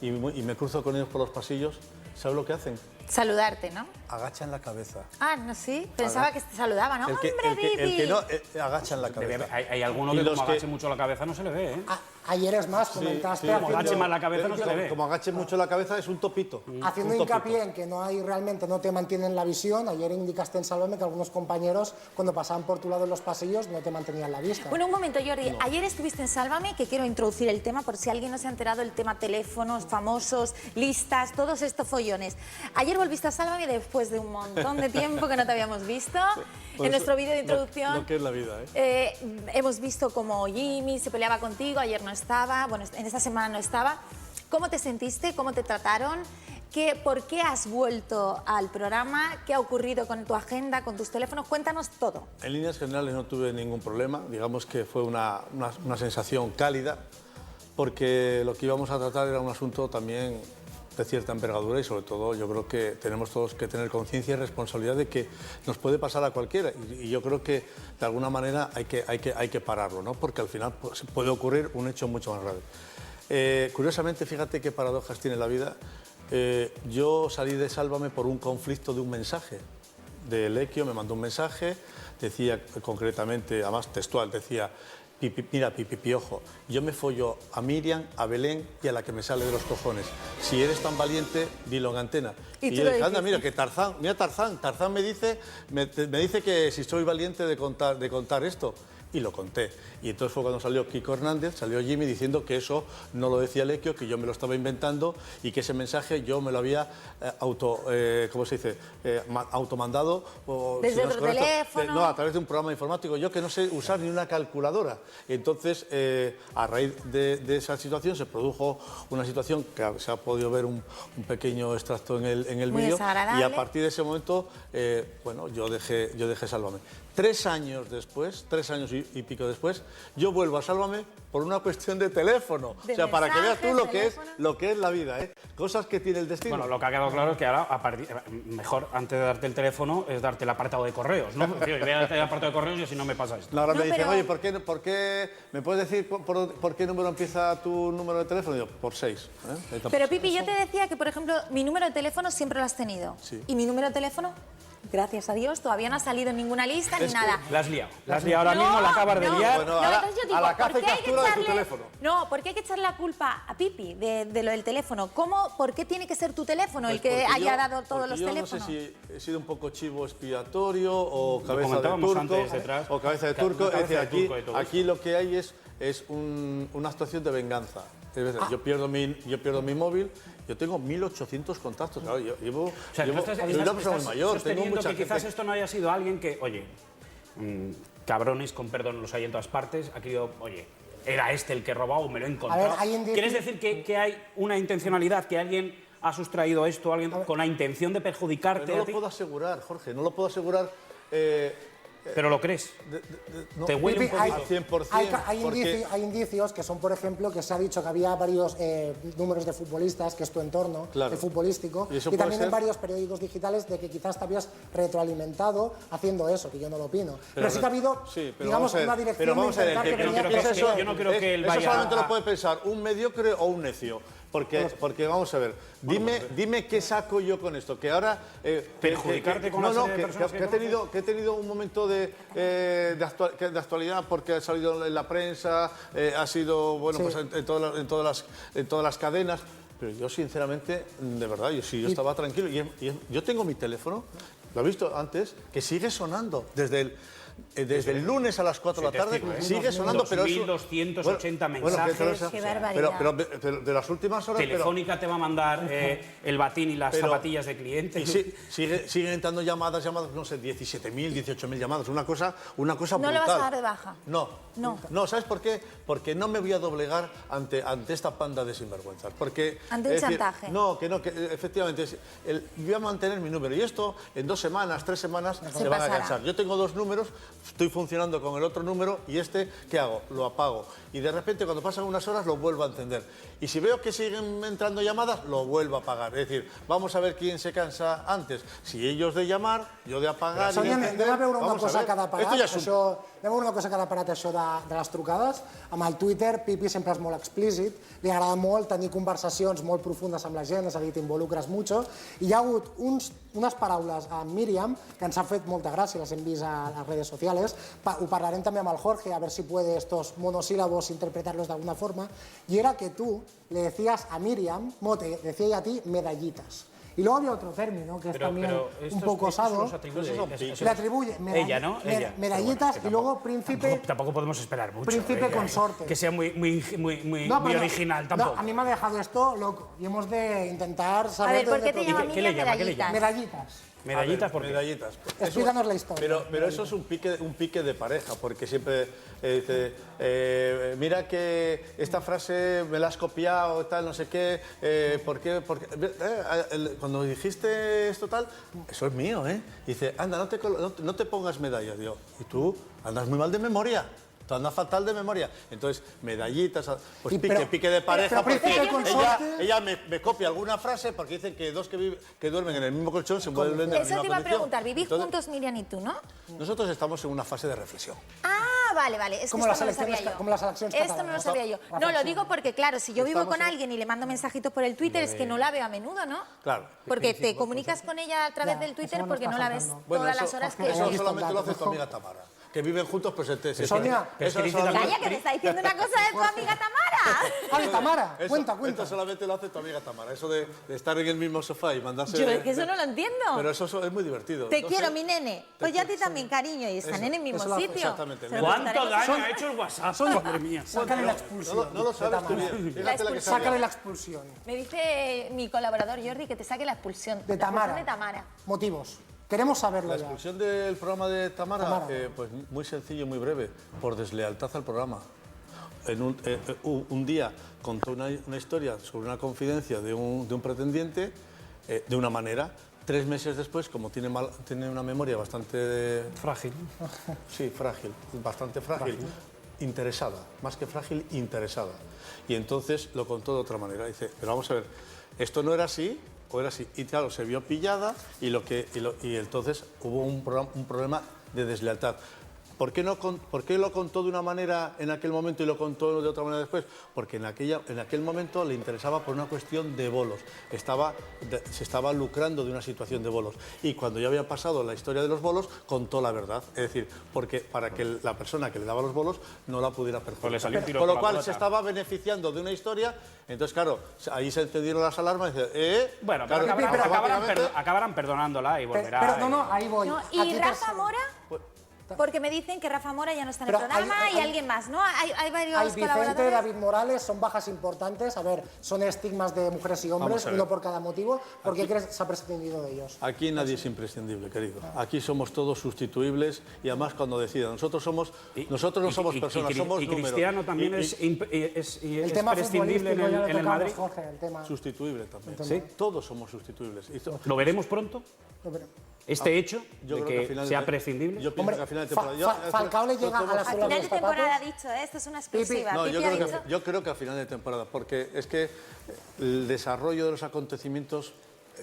[SPEAKER 5] y me cruzo con ellos por los pasillos, ¿sabes lo que hacen?
[SPEAKER 1] Saludarte, ¿no?
[SPEAKER 5] Agachan la cabeza.
[SPEAKER 1] Ah, no, sí. Pensaba que te saludaba, ¿no?
[SPEAKER 5] El que,
[SPEAKER 1] ¡Hombre,
[SPEAKER 5] el
[SPEAKER 1] Vivi!
[SPEAKER 5] que no, agachan la cabeza.
[SPEAKER 19] Hay alguno
[SPEAKER 5] Y
[SPEAKER 19] que
[SPEAKER 5] los
[SPEAKER 19] como agache mucho la cabeza no se le ve, ¿eh?
[SPEAKER 2] Ayer es más, comentaste
[SPEAKER 5] Sí,
[SPEAKER 19] como agache más la cabeza no se le ve.
[SPEAKER 5] Como agache mucho la cabeza es un topito.
[SPEAKER 2] haciendo
[SPEAKER 5] un topito.
[SPEAKER 2] hincapié en que no hay realmente, no te mantienen la visión. Ayer indicaste en Sálvame que algunos compañeros, cuando pasaban por tu lado en los pasillos, no te mantenían la vista.
[SPEAKER 1] Bueno, un momento, Jordi. Ayer estuviste en Sálvame, que quiero introducir el tema, por si alguien no se ha enterado, el tema teléfonos, famosos, listas, todos estos follones. Ayer volviste a Sálvame después de un montón de tiempo que no te habíamos visto.
[SPEAKER 5] Pues
[SPEAKER 1] en nuestro vídeo de introducción
[SPEAKER 5] Lo que es la vida, ¿eh?
[SPEAKER 1] hemos visto como Jimmy se peleaba contigo, ayer no estaba, bueno, en esta semana no estaba. ¿Cómo te sentiste? ¿Cómo te trataron? ¿Por qué has vuelto al programa? ¿Qué ha ocurrido con tu agenda, con tus teléfonos? Cuéntanos todo.
[SPEAKER 5] En líneas generales no tuve ningún problema, digamos que fue una sensación cálida, porque lo que íbamos a tratar era un asunto también de cierta envergadura y sobre todo yo creo que tenemos todos que tener conciencia y responsabilidad de que nos puede pasar a cualquiera y yo creo que de alguna manera hay que pararlo, ¿no? Porque al final pues, puede ocurrir un hecho mucho más grave. Curiosamente, fíjate qué paradojas tiene la vida. Yo salí de Sálvame por un conflicto de un mensaje. De Lequio me mandó un mensaje, decía concretamente, además textual, decía: mira, Pipipiojo, yo me follo a Miriam, a Belén y a la que me sale de los cojones. Si eres tan valiente, dilo en antena.
[SPEAKER 1] Y
[SPEAKER 5] Y
[SPEAKER 1] tú
[SPEAKER 5] yo
[SPEAKER 1] lo
[SPEAKER 5] dije, anda,
[SPEAKER 1] dijiste.
[SPEAKER 5] mira, que Tarzán me dice que si soy valiente de contar esto. Y lo conté. Y entonces fue cuando salió Kiko Hernández, salió Jimmy diciendo que eso no lo decía Lequio, que yo me lo estaba inventando y que ese mensaje yo me lo había ¿cómo se dice? Automandado.
[SPEAKER 1] Desde el teléfono.
[SPEAKER 5] No, a través de un programa informático. Yo que no sé usar ni una calculadora. Entonces, a raíz de esa situación se produjo una situación que se ha podido ver un pequeño extracto en el
[SPEAKER 1] Muy
[SPEAKER 5] vídeo.
[SPEAKER 1] desagradable.
[SPEAKER 5] Y a partir de ese momento, bueno, yo dejé Sálvame. 3 años después, 3 años y pico después, yo vuelvo a Sálvame por una cuestión de teléfono. O sea, para que veas tú lo que es la vida, ¿eh? Cosas que tiene el destino.
[SPEAKER 19] Bueno, lo que ha quedado claro es que ahora, mejor antes de darte el teléfono, es darte el apartado de correos, ¿no? Yo voy a darte el apartado de correos y así no me pasa esto.
[SPEAKER 5] No, ahora me dicen, oye, ¿por qué me puedes decir por qué número empieza tu número de teléfono? Y yo, por 6.
[SPEAKER 1] Pero Pipi, yo te decía que, por ejemplo, mi número de teléfono siempre lo has tenido.
[SPEAKER 5] Sí.
[SPEAKER 1] ¿Y mi número de teléfono? Gracias a Dios, todavía no ha salido en ninguna lista ni nada.
[SPEAKER 19] La has liado. La has liado ahora mismo, la acabas de liar.
[SPEAKER 5] Bueno,
[SPEAKER 1] entonces yo digo,
[SPEAKER 5] a la
[SPEAKER 1] ¿por
[SPEAKER 5] caza y
[SPEAKER 1] qué hay que
[SPEAKER 5] captura de tu
[SPEAKER 1] echarle-
[SPEAKER 5] teléfono.
[SPEAKER 1] No, ¿por qué hay que echarle la culpa a Pipi de lo del teléfono? ¿Por qué tiene que ser tu teléfono el que
[SPEAKER 5] Porque
[SPEAKER 1] haya
[SPEAKER 5] yo-
[SPEAKER 1] dado todos
[SPEAKER 5] porque
[SPEAKER 1] los
[SPEAKER 5] yo
[SPEAKER 1] teléfonos?
[SPEAKER 5] No sé si he sido un poco chivo expiatorio o cabeza de
[SPEAKER 19] comentábamos
[SPEAKER 5] turco.
[SPEAKER 19] antes detrás.
[SPEAKER 5] O cabeza de
[SPEAKER 19] Claro,
[SPEAKER 5] turco. Es
[SPEAKER 19] cabeza
[SPEAKER 5] decir,
[SPEAKER 19] de turco y todo
[SPEAKER 5] aquí lo que hay es una actuación de venganza. Es decir, yo pierdo mi móvil, yo tengo 1.800 contactos. Claro, yo
[SPEAKER 19] O sea, tú
[SPEAKER 5] soy una persona muy mayor, tengo mucha
[SPEAKER 19] que quizás
[SPEAKER 5] gente.
[SPEAKER 19] esto no haya sido alguien que, oye, cabrones, con perdón, los hay en todas partes, ha querido, oye, era este el que robaba o me lo he encontrado.
[SPEAKER 2] A ver, hay indicio-
[SPEAKER 19] ¿Quieres decir que hay una intencionalidad, que alguien ha sustraído esto, alguien con la intención de perjudicarte?
[SPEAKER 5] Pero no
[SPEAKER 19] a ti?
[SPEAKER 5] lo puedo asegurar, Jorge, no lo puedo asegurar.
[SPEAKER 19] ¿Pero lo crees?
[SPEAKER 5] No,
[SPEAKER 19] ¿Te huele un
[SPEAKER 2] Pipi, hay-
[SPEAKER 19] poquito?
[SPEAKER 5] 100%.
[SPEAKER 2] Hay indicios que son, por ejemplo, que se ha dicho que había varios números de futbolistas, que es tu entorno,
[SPEAKER 5] Claro.
[SPEAKER 2] el futbolístico,
[SPEAKER 5] Y eso
[SPEAKER 2] y
[SPEAKER 5] puede
[SPEAKER 2] también en
[SPEAKER 5] ser-
[SPEAKER 2] varios periódicos digitales de que quizás te habías retroalimentado haciendo eso, que yo no lo opino. Pero sí que ha habido,
[SPEAKER 5] Sí, pero
[SPEAKER 2] digamos,
[SPEAKER 5] vamos a ver,
[SPEAKER 2] una dirección
[SPEAKER 5] pero vamos a
[SPEAKER 2] de
[SPEAKER 5] ver,
[SPEAKER 2] intentar que
[SPEAKER 5] pero
[SPEAKER 2] venía
[SPEAKER 19] creo que
[SPEAKER 2] eso.
[SPEAKER 19] yo no creo que él
[SPEAKER 5] eso
[SPEAKER 19] vaya
[SPEAKER 5] solamente
[SPEAKER 19] a-
[SPEAKER 5] lo puede pensar un mediocre o un necio. Porque vamos a ver, dime qué saco yo con esto, que ahora...
[SPEAKER 19] Perjudicarte con
[SPEAKER 5] no,
[SPEAKER 19] una
[SPEAKER 5] no,
[SPEAKER 19] serie de personas
[SPEAKER 5] que he tenido un momento de actualidad porque ha salido en la prensa, ha sido, bueno,
[SPEAKER 2] Sí.
[SPEAKER 5] pues en todas las cadenas, pero yo sinceramente, de verdad, yo estaba tranquilo. Yo tengo mi teléfono, lo he visto antes, que sigue sonando desde el lunes a las 4 de la tarde, sigue sonando, pero eso...
[SPEAKER 19] 2.280 mensajes.
[SPEAKER 1] Qué barbaridad.
[SPEAKER 5] Pero de las últimas horas...
[SPEAKER 19] Telefónica te va a mandar el batín y las
[SPEAKER 5] Pero-
[SPEAKER 19] zapatillas de cliente.
[SPEAKER 5] Y siguen entrando llamadas, no sé, 17.000, 18.000 llamadas, una cosa
[SPEAKER 1] ¿No
[SPEAKER 5] brutal.
[SPEAKER 1] lo vas a dar de baja?
[SPEAKER 5] No, ¿sabes por qué? Porque no me voy a doblegar ante esta panda de sinvergüenzas. Porque,
[SPEAKER 1] Ante un
[SPEAKER 5] es decir,
[SPEAKER 1] chantaje.
[SPEAKER 5] que efectivamente, voy a mantener mi número. Y esto, en 2 semanas, 3 semanas, se van a
[SPEAKER 1] pasará.
[SPEAKER 5] cansar. Yo tengo 2 números, estoy funcionando con el otro número y ¿qué hago? Lo apago. Y de repente, cuando pasan unas horas, lo vuelvo a encender. Y si veo que siguen entrando llamadas, lo vuelvo a apagar. Es decir, vamos a ver quién se cansa antes. Si ellos de llamar, yo de apagar y de encender.
[SPEAKER 2] Anem a veure una
[SPEAKER 5] Vamos a
[SPEAKER 2] cosa
[SPEAKER 5] ver.
[SPEAKER 2] a cada parat.
[SPEAKER 5] Esto ja és un...
[SPEAKER 2] Anem a veure una cosa a cada parat, això de les trucades. Amb el Twitter, Pipi sempre és molt explícit, li agrada molt tenir conversacions molt profundes amb la gent, és a dir, t'involucres mucho. I hi ha hagut unes paraules a Míriam que ens han fet molta gràcia, les hem vist a les redes sociales. Ho parlarem també amb el Jorge, a ver si puede estos monosílabos interpretarlos de alguna forma. Y era que tú le decías a Míriam, te decía a ti, medallitas. Y luego había otro término que es también un poco osado. Le atribuye
[SPEAKER 19] ella, ¿no? Ella.
[SPEAKER 2] medallitas y luego príncipe.
[SPEAKER 19] Tampoco podemos esperar mucho.
[SPEAKER 2] Príncipe consorte.
[SPEAKER 19] Que sea muy
[SPEAKER 2] No, pero
[SPEAKER 19] original tampoco.
[SPEAKER 2] No, a mí me ha dejado esto loco y hemos de intentar saber.
[SPEAKER 1] A ver, ¿por qué
[SPEAKER 2] de
[SPEAKER 1] te llama
[SPEAKER 19] ¿Y qué le llama? ¿Qué le llama?
[SPEAKER 2] medallitas?
[SPEAKER 19] Medallitas, ¿por qué?
[SPEAKER 5] Medallitas.
[SPEAKER 2] Explícanos la historia.
[SPEAKER 5] Pero eso es un pique de pareja, porque siempre dice, mira que esta frase me la has copiado, tal, no sé qué, ¿por qué? Cuando dijiste esto tal, eso es mío, ¿eh? Dice, anda, no te pongas medallas. Digo, ¿y tú andas muy mal de memoria? Tú andas fatal de memoria. Entonces, medallitas, pues pique de pareja, porque ella me copia alguna frase, porque dicen que dos que duermen en el mismo colchón se vuelven en la misma
[SPEAKER 1] Eso te iba a
[SPEAKER 5] condición.
[SPEAKER 1] preguntar, ¿vivís
[SPEAKER 5] Entonces,
[SPEAKER 1] juntos Miriam y tú, no?
[SPEAKER 5] nosotros estamos en una fase de reflexión.
[SPEAKER 1] Ah, vale, es que
[SPEAKER 2] Como
[SPEAKER 1] esto
[SPEAKER 2] las
[SPEAKER 1] no lo sabía
[SPEAKER 2] elecciones
[SPEAKER 1] yo.
[SPEAKER 2] como las elecciones
[SPEAKER 1] Esto no lo
[SPEAKER 2] catalanas.
[SPEAKER 1] sabía yo. No, lo
[SPEAKER 2] Reflexión.
[SPEAKER 1] digo porque, claro, si yo vivo
[SPEAKER 5] Estamos
[SPEAKER 1] con
[SPEAKER 5] en-
[SPEAKER 1] alguien y le mando mensajitos por el Twitter, es que no la veo a menudo, ¿no?
[SPEAKER 5] Claro.
[SPEAKER 1] Porque te comunicas con ella a través del Twitter porque no la ves
[SPEAKER 5] Bueno,
[SPEAKER 1] todas las horas que...
[SPEAKER 5] eso solamente lo hace tu amiga Tamara.
[SPEAKER 8] que viven juntos, pues
[SPEAKER 2] Sonia,
[SPEAKER 1] Calla, que te está diciendo una cosa de tu amiga Tamara.
[SPEAKER 2] Ay, Tamara, cuenta.
[SPEAKER 8] Esto solamente lo hace tu amiga Tamara, eso de estar en el mismo sofá y mandarse...
[SPEAKER 1] Yo es que eso no lo entiendo.
[SPEAKER 8] Pero eso es muy divertido.
[SPEAKER 1] Te quiero, mi nene. Pues ya a ti también, cariño, y están en el mismo sitio.
[SPEAKER 8] Exactamente.
[SPEAKER 19] ¿Cuánto daño ha hecho el WhatsApp? Madre mía.
[SPEAKER 2] Sácale la expulsión.
[SPEAKER 8] No lo sabes tú bien. Fíjate la que sale.
[SPEAKER 2] Sácale la expulsión.
[SPEAKER 1] Me dice mi colaborador Jordi que te saque la expulsión.
[SPEAKER 2] De Tamara.
[SPEAKER 1] La expulsión de Tamara.
[SPEAKER 2] Motivos. Queremos saberlo
[SPEAKER 8] La
[SPEAKER 2] ya.
[SPEAKER 8] expulsión del programa de Tamara, pues muy sencillo y muy breve, por deslealtad al programa. Un día contó una historia sobre una confidencia de un pretendiente de una manera. 3 meses después, como tiene una memoria bastante...
[SPEAKER 19] Frágil.
[SPEAKER 8] Sí, frágil, bastante frágil. Interesada, más que frágil, interesada. Y entonces lo contó de otra manera. Dice, pero vamos a ver, esto no era así, o era así. Y claro, se vio pillada y entonces hubo un problema de deslealtad. ¿Por qué lo contó de una manera en aquel momento y lo contó de otra manera después? Porque en aquel momento le interesaba por una cuestión de bolos. Se estaba lucrando de una situación de bolos. Y cuando ya había pasado la historia de los bolos, contó la verdad. Es decir, para que la persona que le daba los bolos no la pudiera perjudicar. Con lo cual se estaba beneficiando de una historia. Entonces, claro, ahí se encendieron las alarmas y dice,
[SPEAKER 19] Bueno,
[SPEAKER 8] claro,
[SPEAKER 19] pero acabarán perdonándola y volverá.
[SPEAKER 2] Pero no, ahí voy.
[SPEAKER 1] No, ¿y Rafa Mora? Porque me dicen que Rafa Mora ya no está en el programa y alguien más, ¿no? Hay varios colaboradores.
[SPEAKER 2] Vicente, David Morales, son bajas importantes. A ver, son estigmas de mujeres y hombres, uno por cada motivo. ¿Por qué crees que se ha prescindido de ellos?
[SPEAKER 8] Aquí nadie es imprescindible, querido. Aquí somos todos sustituibles y además cuando decidan. Nosotros no somos personas, somos números.
[SPEAKER 19] Y Cristiano también es prescindible en el Madrid.
[SPEAKER 2] Jorge, el tema...
[SPEAKER 8] Sustituible también. ¿Sí? Todos somos sustituibles.
[SPEAKER 19] ¿Lo veremos pronto? ¿Este hecho de que sea prescindible?
[SPEAKER 8] Yo pienso que a final de temporada...
[SPEAKER 2] Falcao le llega a la
[SPEAKER 1] final de temporada ha dicho, esto es una exclusiva.
[SPEAKER 8] No, yo creo que a final de temporada, porque es que el desarrollo de los acontecimientos,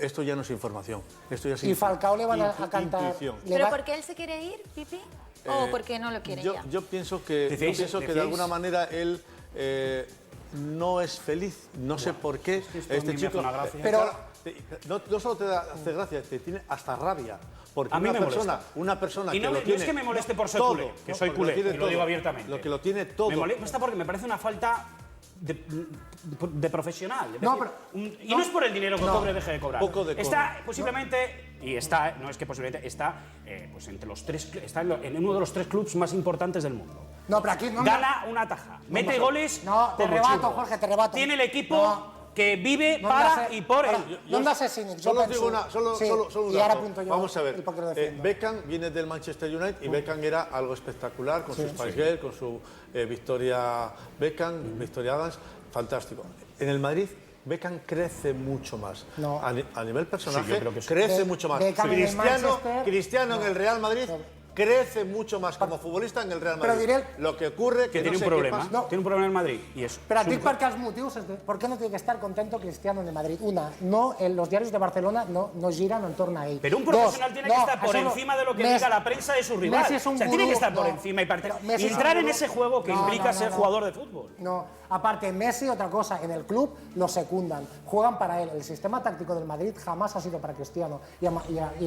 [SPEAKER 8] esto ya no es información. Esto ya es
[SPEAKER 2] y Falcao le van a cantar...
[SPEAKER 1] ¿Pero por qué él se quiere ir, Pipi? ¿O porque no lo quiere ya?
[SPEAKER 8] Yo pienso que de alguna manera él... no es feliz, no sé por qué este chico... Pero no solo te hace gracia, te tiene hasta rabia. Porque
[SPEAKER 19] a mí
[SPEAKER 8] una persona
[SPEAKER 19] y no,
[SPEAKER 8] que lo tiene...
[SPEAKER 19] No es que me moleste por ser culé, que soy culé, y lo digo abiertamente.
[SPEAKER 8] Lo que lo tiene todo.
[SPEAKER 19] Me molesta porque me parece una falta de profesional. Y no es por el dinero que cobre o deje de cobrar. Está posiblemente, no es que posiblemente, está entre los está en uno de los 3 clubes más importantes del mundo.
[SPEAKER 2] No, pero aquí...
[SPEAKER 19] Gana una taja, mete goles...
[SPEAKER 2] No, te rebato, Jorge, te rebato.
[SPEAKER 19] Tiene el equipo... que vive para y por él.
[SPEAKER 2] ¿Dónde hace Cine?
[SPEAKER 8] Solo digo un
[SPEAKER 2] y ahora
[SPEAKER 8] dato.
[SPEAKER 2] apunto yo.
[SPEAKER 8] Vamos a ver. Beckham viene del Manchester United y Beckham era algo espectacular con su Spice Girl, con su Victoria Beckham, Victoria Adams, fantástico. En el Madrid Beckham crece mucho más.
[SPEAKER 2] No.
[SPEAKER 8] A nivel personaje crece mucho más. Cristiano en el Real Madrid crece mucho más como futbolista en el Real Madrid.
[SPEAKER 2] Pero diré
[SPEAKER 8] lo que ocurre
[SPEAKER 19] que tiene un problema. Tiene un problema en Madrid.
[SPEAKER 2] Pero et dic perquè els motius, ¿por qué no tiene que estar contento Cristiano en el Madrid? Una, los diarios de Barcelona no giran en torno a él.
[SPEAKER 19] Pero un profesional tiene que estar por encima de lo que diga la prensa de su rival. Tiene que estar por encima y entrar en ese juego que implica ser jugador de fútbol.
[SPEAKER 2] No, aparte Messi, otra cosa, en el club lo secundan, juegan para él. El sistema táctico del Madrid jamás ha sido para Cristiano y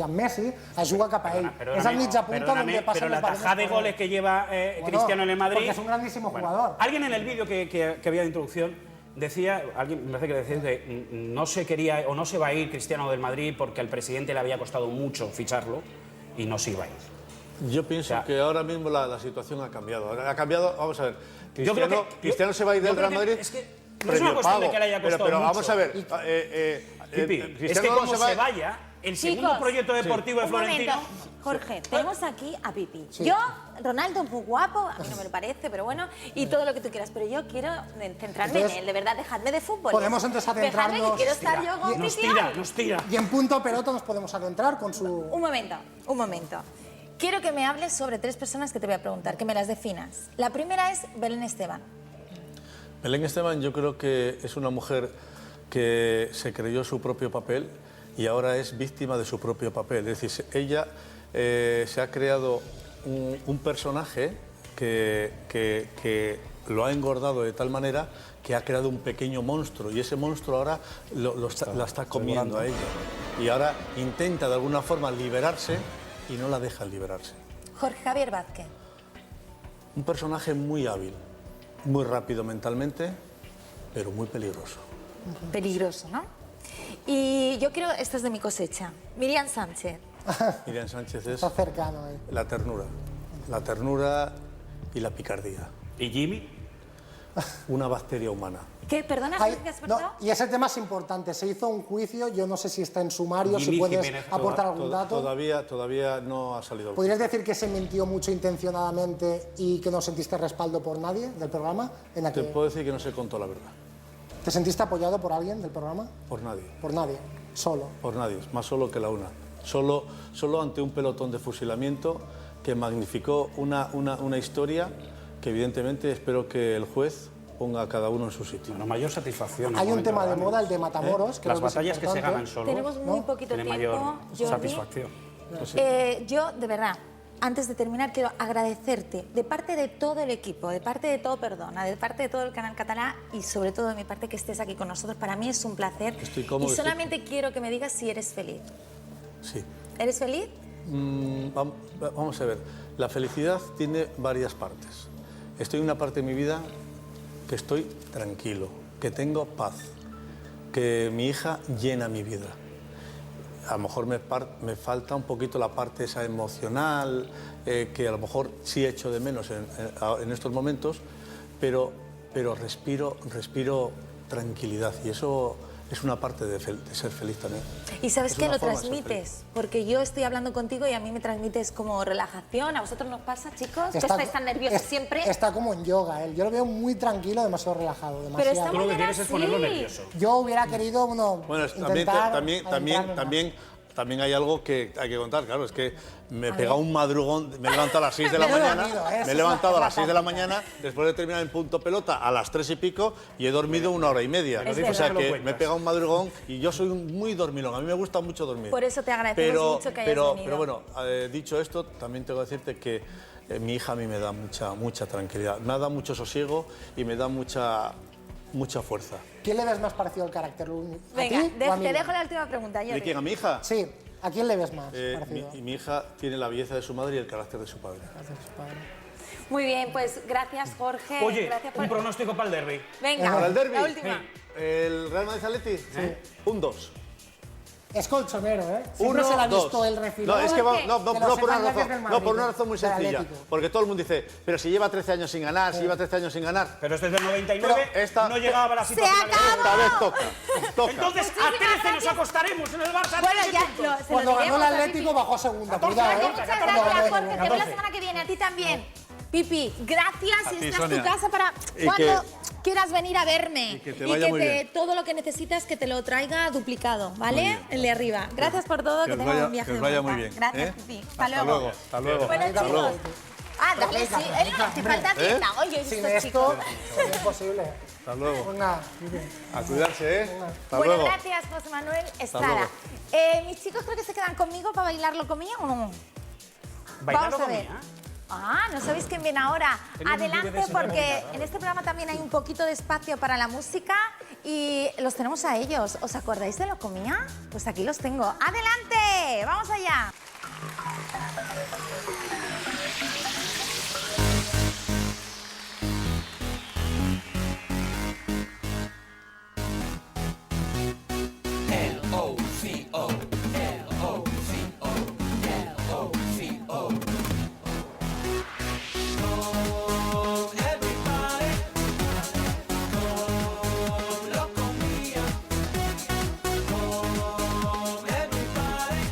[SPEAKER 2] a Messi es juga cap a él. Es al mitja punta donde pasan
[SPEAKER 19] pero la tajada de goles que lleva Cristiano en el Madrid...
[SPEAKER 2] Porque es un grandísimo jugador.
[SPEAKER 19] Alguien en el vídeo que había de introducción decía, me parece que decía que no se quería o no se va a ir Cristiano del Madrid porque al presidente le había costado mucho ficharlo y no se iba a ir.
[SPEAKER 8] Yo pienso que ahora mismo la situación ha cambiado. Ha cambiado, vamos a ver, Cristiano se va a ir del Real Madrid...
[SPEAKER 19] Es que no es una cuestión de que le haya costado
[SPEAKER 8] pero
[SPEAKER 19] mucho.
[SPEAKER 8] vamos a ver...
[SPEAKER 19] es que como se vaya... El segundo proyecto deportivo de Florentino...
[SPEAKER 1] Jorge, tenemos aquí a Pipi. Yo, Ronaldo es muy guapo, a mí no me lo parece, pero bueno, y todo lo que tú quieras, pero yo quiero centrarme en él, de verdad, dejadme de fútbol.
[SPEAKER 2] Podemos entonces adentrarnos...
[SPEAKER 1] Dejadme que quiero estar yo con Pipi.
[SPEAKER 19] Nos tira.
[SPEAKER 2] Y en punto pelota nos podemos adentrar con su...
[SPEAKER 1] Un momento. Quiero que me hables sobre 3 personas que te voy a preguntar, que me las definas. La primera es Belén Esteban.
[SPEAKER 8] Belén Esteban yo creo que es una mujer que se creyó su propio papel y ahora es víctima de su propio papel. Es decir, ella se ha creado un personaje que lo ha engordado de tal manera que ha creado un pequeño monstruo y ese monstruo ahora la está comiendo a ella. Y ahora intenta de alguna forma liberarse y no la deja liberarse.
[SPEAKER 1] Jorge Javier Vázquez.
[SPEAKER 8] Un personaje muy hábil, muy rápido mentalmente, pero muy peligroso.
[SPEAKER 1] Peligroso, ¿no? Y yo creo, esta es de mi cosecha, Miriam Sánchez.
[SPEAKER 8] Miriam Sánchez es
[SPEAKER 2] Está cercano,
[SPEAKER 8] la ternura y la picardía.
[SPEAKER 19] ¿Y Jimmy?
[SPEAKER 8] Una bacteria humana.
[SPEAKER 1] ¿Qué? ¿Perdona?
[SPEAKER 2] Ay,
[SPEAKER 1] ¿Qué has
[SPEAKER 2] no,
[SPEAKER 1] preguntado?
[SPEAKER 2] y ese tema es importante. Se hizo un juicio, yo no sé si está en sumario, si
[SPEAKER 19] Jimmy
[SPEAKER 2] puedes
[SPEAKER 19] Jiménez,
[SPEAKER 2] aportar algún dato.
[SPEAKER 8] Todavía no ha salido.
[SPEAKER 2] ¿Podrías decir que se mintió mucho intencionadamente y que no sentiste respaldo por nadie del programa?
[SPEAKER 8] Te puedo decir que no se contó la verdad.
[SPEAKER 2] ¿Te sentiste apoyado por alguien del programa?
[SPEAKER 8] Por nadie.
[SPEAKER 2] Por nadie, solo.
[SPEAKER 8] Por nadie, más solo que la una. Solo ante un pelotón de fusilamiento que magnificó una historia que evidentemente espero que el juez ponga a cada uno en su sitio.
[SPEAKER 19] Una mayor satisfacción.
[SPEAKER 2] Hay un tema de moda, el de Matamoros.
[SPEAKER 19] Las batallas que se ganan solo
[SPEAKER 1] Tenemos muy poquito
[SPEAKER 19] tienen
[SPEAKER 1] tiempo,
[SPEAKER 19] mayor
[SPEAKER 1] Jordi.
[SPEAKER 19] satisfacción.
[SPEAKER 1] Yo, de verdad, antes de terminar, quiero agradecerte de parte de todo el equipo, de parte de todo Perdona, de parte de todo el canal catalán y sobre todo de mi parte que estés aquí con nosotros. Para mí es un placer.
[SPEAKER 8] Estoy cómodo,
[SPEAKER 1] y solamente quiero que me digas si eres feliz.
[SPEAKER 8] Sí.
[SPEAKER 1] ¿Eres feliz?
[SPEAKER 8] Vamos a ver. La felicidad tiene varias partes. Estoy en una parte de mi vida que estoy tranquilo, que tengo paz, que mi hija llena mi vida. A lo mejor me falta un poquito la parte esa emocional, que a lo mejor sí echo de menos en estos momentos, pero respiro tranquilidad y eso es una parte de ser feliz también.
[SPEAKER 1] Y sabes
[SPEAKER 8] Es
[SPEAKER 1] que
[SPEAKER 8] una
[SPEAKER 1] lo
[SPEAKER 8] forma de ser
[SPEAKER 1] transmites, porque yo estoy hablando contigo y a mí me transmites como relajación. ¿A vosotros nos pasa, chicos? ¿Que estáis tan nerviosos siempre?
[SPEAKER 2] Está como en yoga, él. Yo lo veo muy tranquilo, demasiado relajado. Demasiado.
[SPEAKER 1] Pero está muy bien así.
[SPEAKER 2] Yo hubiera querido,
[SPEAKER 8] Bueno, también hay algo que hay que contar, claro, es que me he pegado un madrugón, me he levantado a las 6 de la mañana, me he levantado a las 6 de la mañana, después de terminar en punto pelota a las 3 y pico y he dormido 1 hora y media. O sea que me he pegado un madrugón y yo soy muy dormilón, a mí me gusta mucho dormir.
[SPEAKER 1] Por eso te agradecemos mucho que hayas venido.
[SPEAKER 8] Pero bueno, dicho esto, también tengo que decirte que mi hija a mí me da mucha tranquilidad, me da mucho sosiego y me da mucha fuerza.
[SPEAKER 2] ¿Quién le ves más parecido al carácter?
[SPEAKER 1] Venga,
[SPEAKER 2] ¿A ti o a
[SPEAKER 1] te
[SPEAKER 2] Miriam?
[SPEAKER 1] dejo la última pregunta.
[SPEAKER 8] ¿De quién? ¿A mi hija?
[SPEAKER 2] Sí. ¿A quién le ves más parecido?
[SPEAKER 8] Mi hija tiene la belleza de su madre y el carácter de su padre.
[SPEAKER 1] Muy bien, pues gracias, Jorge.
[SPEAKER 19] Oye,
[SPEAKER 1] gracias por...
[SPEAKER 19] un pronóstico para el derbi.
[SPEAKER 1] Venga,
[SPEAKER 8] ¿Para el derbi?
[SPEAKER 1] la última.
[SPEAKER 8] ¿El Real Madrid-Atleti? Sí. Un 2.
[SPEAKER 2] Es colchonero, ¿eh? Siempre
[SPEAKER 8] 1,
[SPEAKER 2] se le ha
[SPEAKER 8] 2.
[SPEAKER 2] visto el refilón.
[SPEAKER 8] No, es que no por una razón muy
[SPEAKER 2] del
[SPEAKER 8] sencilla.
[SPEAKER 2] Atlético.
[SPEAKER 8] Porque todo el mundo dice, pero si lleva 13 años sin ganar, si lleva 13 años sin ganar.
[SPEAKER 19] Pero desde el 99
[SPEAKER 8] esta,
[SPEAKER 19] no llegaba a la situación.
[SPEAKER 8] Esta vez toca.
[SPEAKER 19] Entonces, a 13 nos acostaremos en el Barça.
[SPEAKER 1] Bueno, ya se
[SPEAKER 2] Cuando
[SPEAKER 1] lo
[SPEAKER 2] ganó el
[SPEAKER 1] diremos a
[SPEAKER 2] Atlético bajó a segunda.
[SPEAKER 19] 14,
[SPEAKER 2] Cuidado, ¿eh?
[SPEAKER 1] Muchas gracias, Jorge. Te veo la semana que viene. A ti también. Pipi, gracias.
[SPEAKER 8] A
[SPEAKER 1] Y
[SPEAKER 8] ti,
[SPEAKER 1] esta es tu
[SPEAKER 8] Sonia.
[SPEAKER 1] casa para
[SPEAKER 8] Y
[SPEAKER 1] cuando quieras venir a verme.
[SPEAKER 8] Y que te vaya muy bien.
[SPEAKER 1] todo lo que necesitas que te lo traiga duplicado, ¿vale? El de arriba. Gracias por todo. Que
[SPEAKER 8] os
[SPEAKER 1] tengas
[SPEAKER 8] vaya-
[SPEAKER 1] un viaje
[SPEAKER 8] que os
[SPEAKER 1] de
[SPEAKER 8] vaya
[SPEAKER 1] vuelta.
[SPEAKER 8] muy bien,
[SPEAKER 1] Gracias,
[SPEAKER 8] ¿eh?
[SPEAKER 1] Pipi.
[SPEAKER 8] Hasta luego. Hasta luego.
[SPEAKER 1] Bueno,
[SPEAKER 8] Hasta
[SPEAKER 1] chicos.
[SPEAKER 8] luego.
[SPEAKER 1] Dale, sí. Te falta tienda. Oye,
[SPEAKER 2] Sin
[SPEAKER 1] estos
[SPEAKER 2] esto
[SPEAKER 1] chicos.
[SPEAKER 2] es imposible.
[SPEAKER 8] Hasta luego.
[SPEAKER 2] Pues nada, muy bien.
[SPEAKER 8] A cuidarse, ¿eh? Hasta
[SPEAKER 1] Bueno,
[SPEAKER 8] luego.
[SPEAKER 1] gracias, José Manuel Estrada.
[SPEAKER 8] luego.
[SPEAKER 1] Mis chicos creo que se quedan conmigo para bailarlo conmigo o no.
[SPEAKER 19] ¿Bailarlo
[SPEAKER 1] Vamos a ver.
[SPEAKER 19] conmigo?
[SPEAKER 1] ¿no sabéis quién viene ahora?
[SPEAKER 19] Tengo un
[SPEAKER 1] Adelante,
[SPEAKER 19] DVD
[SPEAKER 1] porque en este programa también hay un poquito de espacio para la música y los tenemos a ellos. ¿Os acordáis de Lo Comía? Pues aquí los tengo. ¡Adelante! ¡Vamos allá!
[SPEAKER 20] L-O-C-O, L-O-C-O, L-O-C-O. Come everybody, come Lo Comía. Come everybody,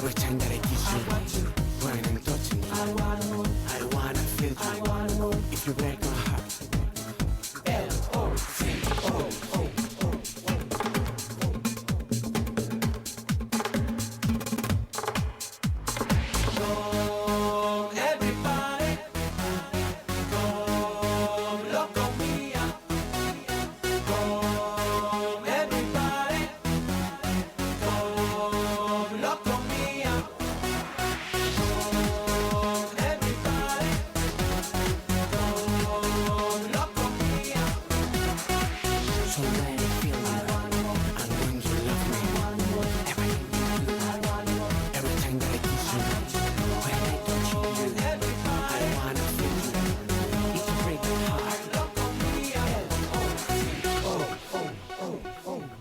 [SPEAKER 20] Every time that I kiss you, when I'm touching you, I wanna feel you. If you break